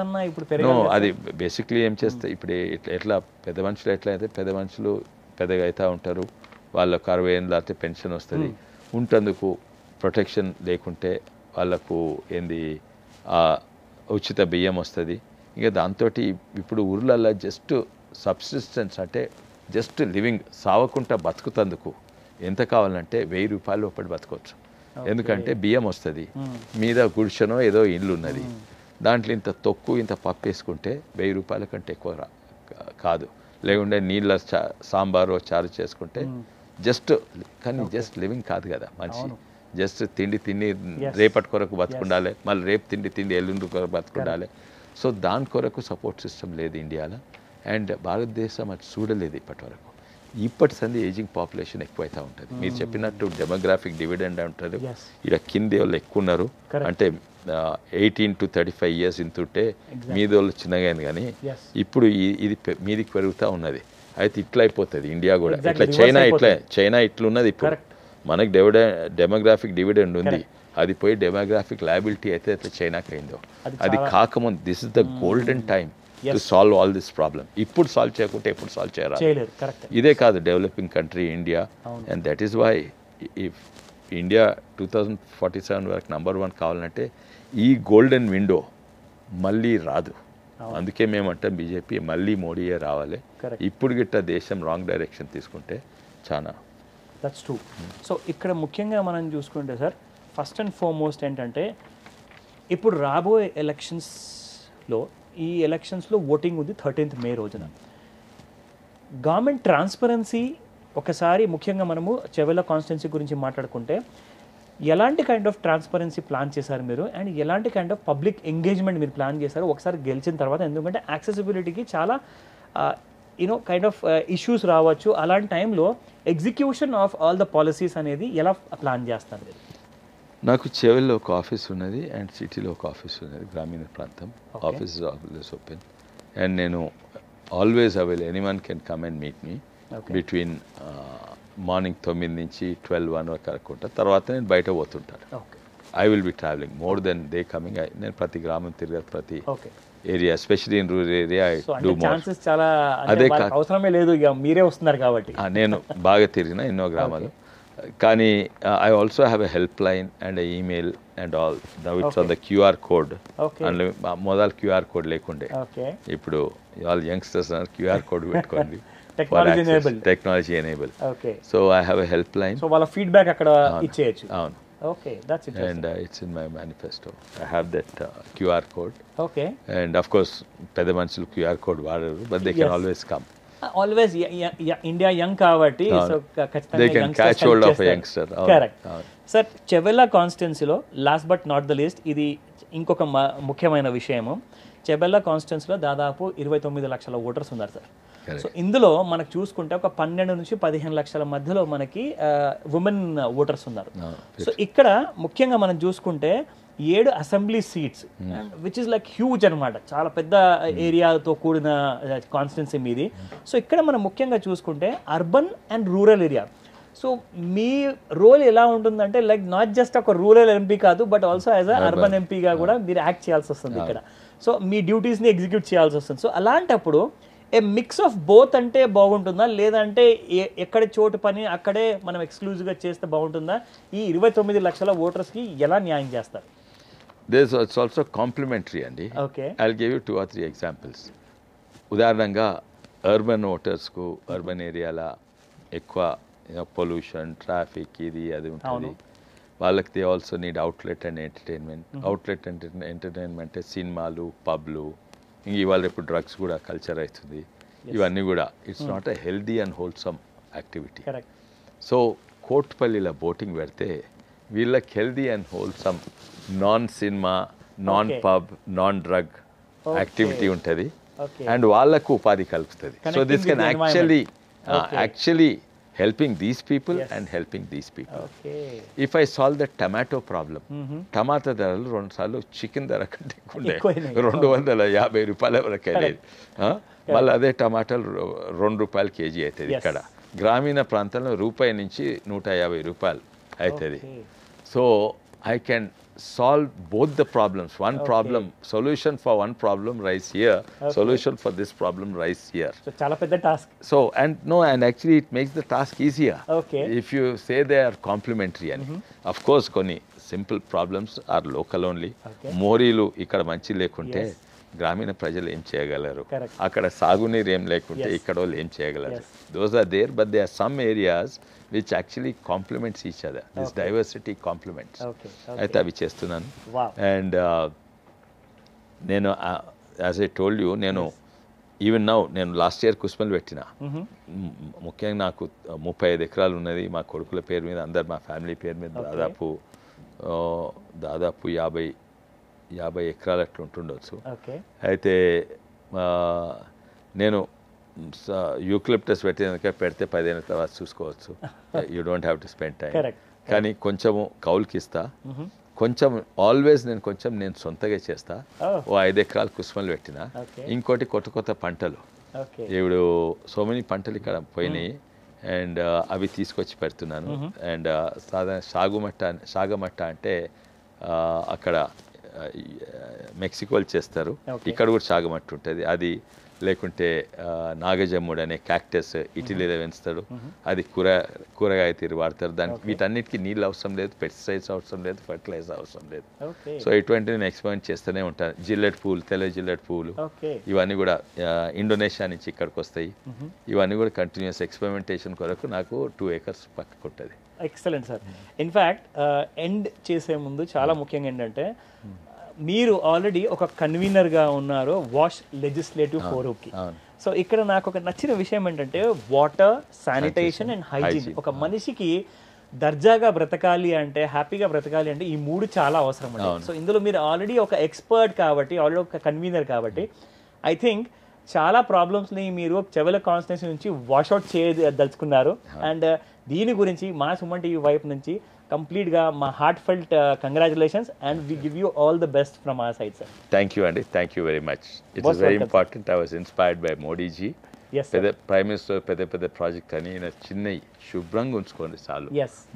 అది బేసిక్లీ ఏం చేస్తే ఇప్పుడు ఎట్లా పెద్ద మనుషులు ఎట్లా అయితే పెద్ద మనుషులు పెద్దగా అవుతూ ఉంటారు, వాళ్ళకు 60 ఏళ్ళు అయితే పెన్షన్ వస్తుంది, ఉంటందుకు ప్రొటెక్షన్ లేకుంటే వాళ్ళకు ఏంది ఉచిత బియ్యం వస్తుంది. ఇక దాంతో ఇప్పుడు ఊర్లల్లో జస్ట్ సబ్సిస్టెన్స్ అంటే జస్ట్ లివింగ్ సావకుండా బతుకుతందుకు ఎంత కావాలంటే 1000 రూపాయలు ఒకటి బతకవచ్చు. ఎందుకంటే బియ్యం వస్తుంది, మీద గుడిసెనో ఏదో ఇల్లు ఉన్నది, దాంట్లో ఇంత తొక్కు ఇంత పప్పు వేసుకుంటే 1000 రూపాయల కంటే ఎక్కువ కాదు. లేకుంటే నీళ్ళ సాంబారు చారు చేసుకుంటే జస్ట్, కానీ జస్ట్ లివింగ్ కాదు కదా మనిషి. జస్ట్ తిండి రేపటి కొరకు బతుకుండాలి, మళ్ళీ రేపు తిండి ఎల్లుండి కొరకు బతుకుండాలి. సో దాని కొరకు సపోర్ట్ సిస్టమ్ లేదు ఇండియాలో. అండ్ భారతదేశం అది చూడలేదు ఇప్పటి వరకు. ఇప్పటి సంది ఏజింగ్ పాపులేషన్ ఎక్కువైతే ఉంటుంది. మీరు చెప్పినట్టు డెమోగ్రాఫిక్ డివిడెండ్ ఉంటుంది. ఇక్కడ కింది వాళ్ళు ఎక్కువ ఉన్నారు, అంటే 18 to 35 years ఇంతుంటే మీది వాళ్ళు చిన్నగా అయింది. కానీ ఇప్పుడు ఇది మీదికి పెరుగుతూ ఉన్నది. అయితే ఇట్లా అయిపోతుంది ఇండియా కూడా. ఇట్లా చైనా ఇట్లున్నది. ఇప్పుడు మనకి డెమోగ్రాఫిక్ డివిడెండ్ ఉంది, అది పోయి డెమోగ్రాఫిక్ లయబిలిటీ అయితే చైనాకి అయిందో. అది కాకముందు this is the golden time to solve all this problem. ఇప్పుడు సాల్వ్ చేయకుంటే ఎప్పుడు సాల్వ్ చేయరాదు. ఇదే కాదు developing country India. And that is why if India 2047 వరకు #1 కావాలంటే ఈ గోల్డెన్ విండో మళ్ళీ రాదు. అందుకే మేమంటాం బీజేపీ మళ్ళీ మోడీయే రావాలి. ఇప్పుడు గిట్ట దేశం రాంగ్ డైరెక్షన్ తీసుకుంటే చాలా. That's true. సో ఇక్కడ ముఖ్యంగా మనం చూసుకుంటే సార్, ఫస్ట్ అండ్ ఫార్మోస్ట్ ఏంటంటే ఇప్పుడు రాబోయే ఎలక్షన్స్లో ఓటింగ్ ఉంది 13th May రోజున. గవర్నమెంట్ ట్రాన్స్పరెన్సీ ఒకసారి ముఖ్యంగా మనము చెవెళ్ళ కాన్స్టిట్యున్సీ గురించి మాట్లాడుకుంటే ఎలాంటి కైండ్ ఆఫ్ ట్రాన్స్పరెన్సీ ప్లాన్ చేశారు మీరు, అండ్ ఎలాంటి కైండ్ ఆఫ్ పబ్లిక్ ఎంగేజ్మెంట్ మీరు ప్లాన్ చేశారు ఒకసారి గెలిచిన తర్వాత? ఎందుకంటే యాక్సెసిబిలిటీకి చాలా కైండ్ ఆఫ్ ఇష్యూస్ రావచ్చు. అలాంటి టైంలో execution of all the policies అనేది ఎలా ప్లాన్ చేస్తారు మీరు? నాకు చెవెల్లో ఒక ఆఫీస్ ఉన్నది అండ్ సిటీలో ఒక ఆఫీస్ ఉన్నది, గ్రామీణ ప్రాంతం. ఆఫీస్ ఆల్వేస్ ఓపెన్ అండ్ నేను always available. Anyone can come and meet me between morning 9 నుంచి 12-1 వరకు అనుకుంటా. తర్వాత నేను బయట పోతుంటాను. I will be travelling more than they coming. నేను ప్రతి గ్రామం తిరగదు, ప్రతి area, especially in rural area I do more. అదే అవసరమే లేదు, ఇక మీరే వస్తున్నారు కాబట్టి. నేను బాగా తిరిగిన ఎన్నో గ్రామాలు. కానీ I also have a help line and email and all. Now it's on the QR code. And మొదలు QR కోడ్ లేకుండే, ఇప్పుడు ఆల్ యంగ్స్టర్స్ QR కోడ్ పెట్టుకోండి. Technology enable. So I have a help line. So వాళ్ళ feedback అక్కడ ఇచ్చేయచ్చు. అవును. Okay, that's interesting. And it's in my manifesto. I have that QR code. Okay. And of course, పెద్ద మనుషులు QR code వాడరు, but they can always come. Always India young కాబట్టి so ఖచ్చితంగా they can catch hold of a youngster. Correct. Sir, Chevella కాన్స్టిట్యున్సీలో last but not the least ఇది ఇంకొక ముఖ్యమైన విషయము. చెవెళ్ళ కాన్స్టిట్యున్సీలో దాదాపు 29 లక్షల ఓటర్స్ ఉన్నారు సార్. సో ఇందులో మనకు చూసుకుంటే ఒక 12 నుంచి 15 లక్షల మధ్యలో మనకి ఉమెన్ ఓటర్స్ ఉన్నారు. సో ఇక్కడ ముఖ్యంగా మనం చూసుకుంటే 7 assembly seats, which is like huge అనమాట. చాలా పెద్ద ఏరియాతో కూడిన కాన్స్టిట్యున్సీ మీది. సో ఇక్కడ మనం ముఖ్యంగా చూసుకుంటే urban and rural area. So మీ రోల్ ఎలా ఉంటుందంటే లైక్ నాట్ జస్ట్ ఒక రూరల్ ఎంపీ కాదు, but also as a urban ఎంపీగా కూడా మీరు యాక్ట్ చేయాల్సి వస్తుంది ఇక్కడ. సో మీ డ్యూటీస్ని ఎగ్జిక్యూట్ చేయాల్సి వస్తుంది. సో అలాంటప్పుడు ఏ మిక్స్ ఆఫ్ బోత్ అంటే బాగుంటుందా, లేదంటే ఎక్కడ చోటు పని అక్కడే మనం ఎక్స్క్లూజివ్గా చేస్తే బాగుంటుందా? ఈ 29 లక్షల ఓటర్స్కి ఎలా న్యాయం చేస్తారు? It's also complementary అండి. Okay. I'll give you 2 or 3 examples. ఉదాహరణంగా urban ఓటర్స్కు urban ఏరియాలో ఎక్కువ పొల్యూషన్, ట్రాఫిక్ ఇది అది ఉంటుంది. వాళ్ళకి they also need outlet and entertainment. Outlet and entertainment సినిమాలు, పబ్లు, ఇంక ఇవాళ రేపు డ్రగ్స్ కూడా కల్చర్ అవుతుంది. ఇవన్నీ కూడా it's not a healthy and wholesome activity. So కోట్పల్లిలో బోటింగ్ పెడితే వీళ్ళకి healthy and wholesome non cinema, non pub, non drug activity ఉంటుంది అండ్ వాళ్ళకు ఉపాధి కలుపుతుంది. So this can actually helping these people and helping these people. If I solve the tomato problem, టమాటా ధరలు 2 సార్లు chicken ధర కంటే ఉండే 250 రూపాయల వరకు వెళ్ళేది. మళ్ళీ అదే టమాటాలు 2 రూపాయలు కేజీ అవుతుంది. ఇక్కడ గ్రామీణ ప్రాంతంలో రూపాయి నుంచి 150 రూపాయలు అవుతుంది. So I can solve both the problems. One problem, solution for one problem rise here, solution for this problem rise here. So చాలా పెద్ద task. So, and actually it makes the task easier. Okay. If you say they are complementary. Of course, కొన్ని simple problems are local only. మోరీలు ఇక్కడ మంచి లేకుంటే గ్రామీణ ప్రజలు ఏం చేయగలరు, అక్కడ సాగునీరు ఏం లేకుంటే ఇక్కడ వాళ్ళు ఏం చేయగలరు. Those are there, but there are some areas which actually complements each other. This diversity complements. అయితే అవి చేస్తున్నాను. అండ్ నేను యాజ్ ఐ టోల్డ్ యూ, నేను ఈవెన్ నౌ నేను లాస్ట్ ఇయర్ కుస్మల్ పెట్టిన. ముఖ్యంగా నాకు 35 ఎకరాలు ఉన్నది మా కొడుకుల పేరు మీద, అందరు మా ఫ్యామిలీ పేరు మీద దాదాపు 50 ఎకరాలు అట్లా ఉంటుండొచ్చు. అయితే నేను యూక్లిప్టస్ పెడితే 10 ఏళ్ళ తర్వాత చూసుకోవచ్చు. You don't have to spend time. కానీ కొంచెము కౌలుకి ఇస్తా, కొంచెం ఆల్వేస్ నేను సొంతగా చేస్తా. ఓ 5 ఎకరాలు కుస్మలు పెట్టిన. ఇంకోటి కొత్త పంటలు, ఇప్పుడు సో మెనీ పంటలు ఇక్కడ పోయినాయి అండ్ అవి తీసుకొచ్చి పెడుతున్నాను. అండ్ సాధారణ సాగమట్ట అంటే అక్కడ మెక్సికోలు చేస్తారు, ఇక్కడ కూడా సాగమట్టు ఉంటుంది. అది లేకుంటే నాగజమ్ముడు అనే క్యాక్టస్ ఇటలీలో పెంచుతాడు, అది కూరగాయ తీరు వాడతారు. దానికి వీటన్నిటికీ నీళ్ళు అవసరం లేదు, పెస్టిసైడ్స్ అవసరం లేదు, ఫర్టిలైజర్ అవసరం లేదు. సో ఇటువంటి నేను ఎక్స్పెరిమెంట్ చేస్తూనే ఉంటాను. జిల్లెట్ పూలు, తెల్ల జిల్లెట్ పూలు, ఇవన్నీ కూడా ఇండోనేషియా నుంచి ఇక్కడికి వస్తాయి. ఇవన్నీ కూడా కంటిన్యూస్ ఎక్స్పెరిమెంటేషన్ కొరకు నాకు 2 acres పక్కకు ఉంటుంది. Excellent sir. ఇన్ఫ్యాక్ట్ ఎండ్ చేసే ముందు చాలా ముఖ్యంగా ఏంటంటే, మీరు ఆల్రెడీ ఒక కన్వీనర్గా ఉన్నారు వాష్ లెజిస్లేటివ్ ఫోరంకి. సో ఇక్కడ నాకు ఒక నచ్చిన విషయం ఏంటంటే, వాటర్, శానిటేషన్ అండ్ హైజీన్. ఒక మనిషికి దర్జాగా బ్రతకాలి అంటే, హ్యాపీగా బ్రతకాలి అంటే ఈ 3 చాలా అవసరం అండి. సో ఇందులో మీరు ఆల్రెడీ ఒక ఎక్స్పర్ట్ కాబట్టి, ఆల్రెడీ ఒక కన్వీనర్ కాబట్టి, ఐ థింక్ చాలా ప్రాబ్లమ్స్ని మీరు చెవెల కాన్స్టిట్యున్సీ నుంచి వాష్అవుట్ చేయదలుచుకున్నారు. అండ్ దీని గురించి మా సుమన్ టీవీ వైపు నుంచి కంప్లీట్గా మా heart felt congratulations and we give you all the best from our side sir. Thank you అండి, thank you very much. It's very important. I was inspired by Modi ji. పెద్ద ప్రైమ్ మినిస్టర్ పెద్ద ప్రాజెక్ట్ అని చిన్న శుభ్రంగా ఉంచుకోండి చాలు.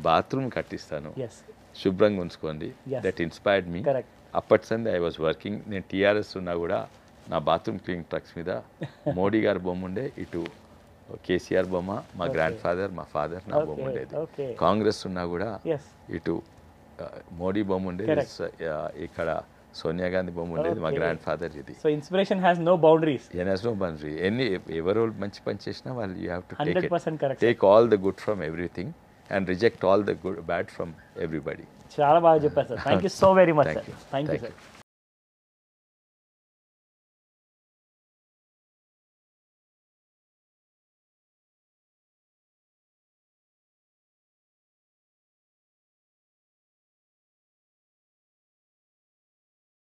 బాత్రూమ్ కట్టిస్తాను, శుభ్రంగా ఉంచుకోండి. That inspired me. అప్పటి సంది ఐ వాజ్ వర్కింగ్. నేను టీఆర్ఎస్ ఉన్నా కూడా నా బాత్రూమ్ క్లీనింగ్ ట్రక్స్ మీద మోడీ గారి బొమ్మ ఉండే, ఇటు కేసీఆర్ బొమ్మ, మా గ్రాండ్ ఫాదర్, మా ఫాదర్, నా బొమ్మ ఉండేది. కాంగ్రెస్ ఉన్నా కూడా ఇటు మోడీ బొమ్మ ఉండేది, ఇక్కడ సోనియా గాంధీ బొమ్మ ఉండేది, మా గ్రాండ్ ఫాదర్. ఇది so inspiration has no boundaries. No boundary. ఎవరు మంచి పని చేసినా వాళ్ళు you have to take all the good from everything and reject all the good bad from everybody. చాలా బాగా చెప్పారు sir. Thank you so very much sir. Thank you sir.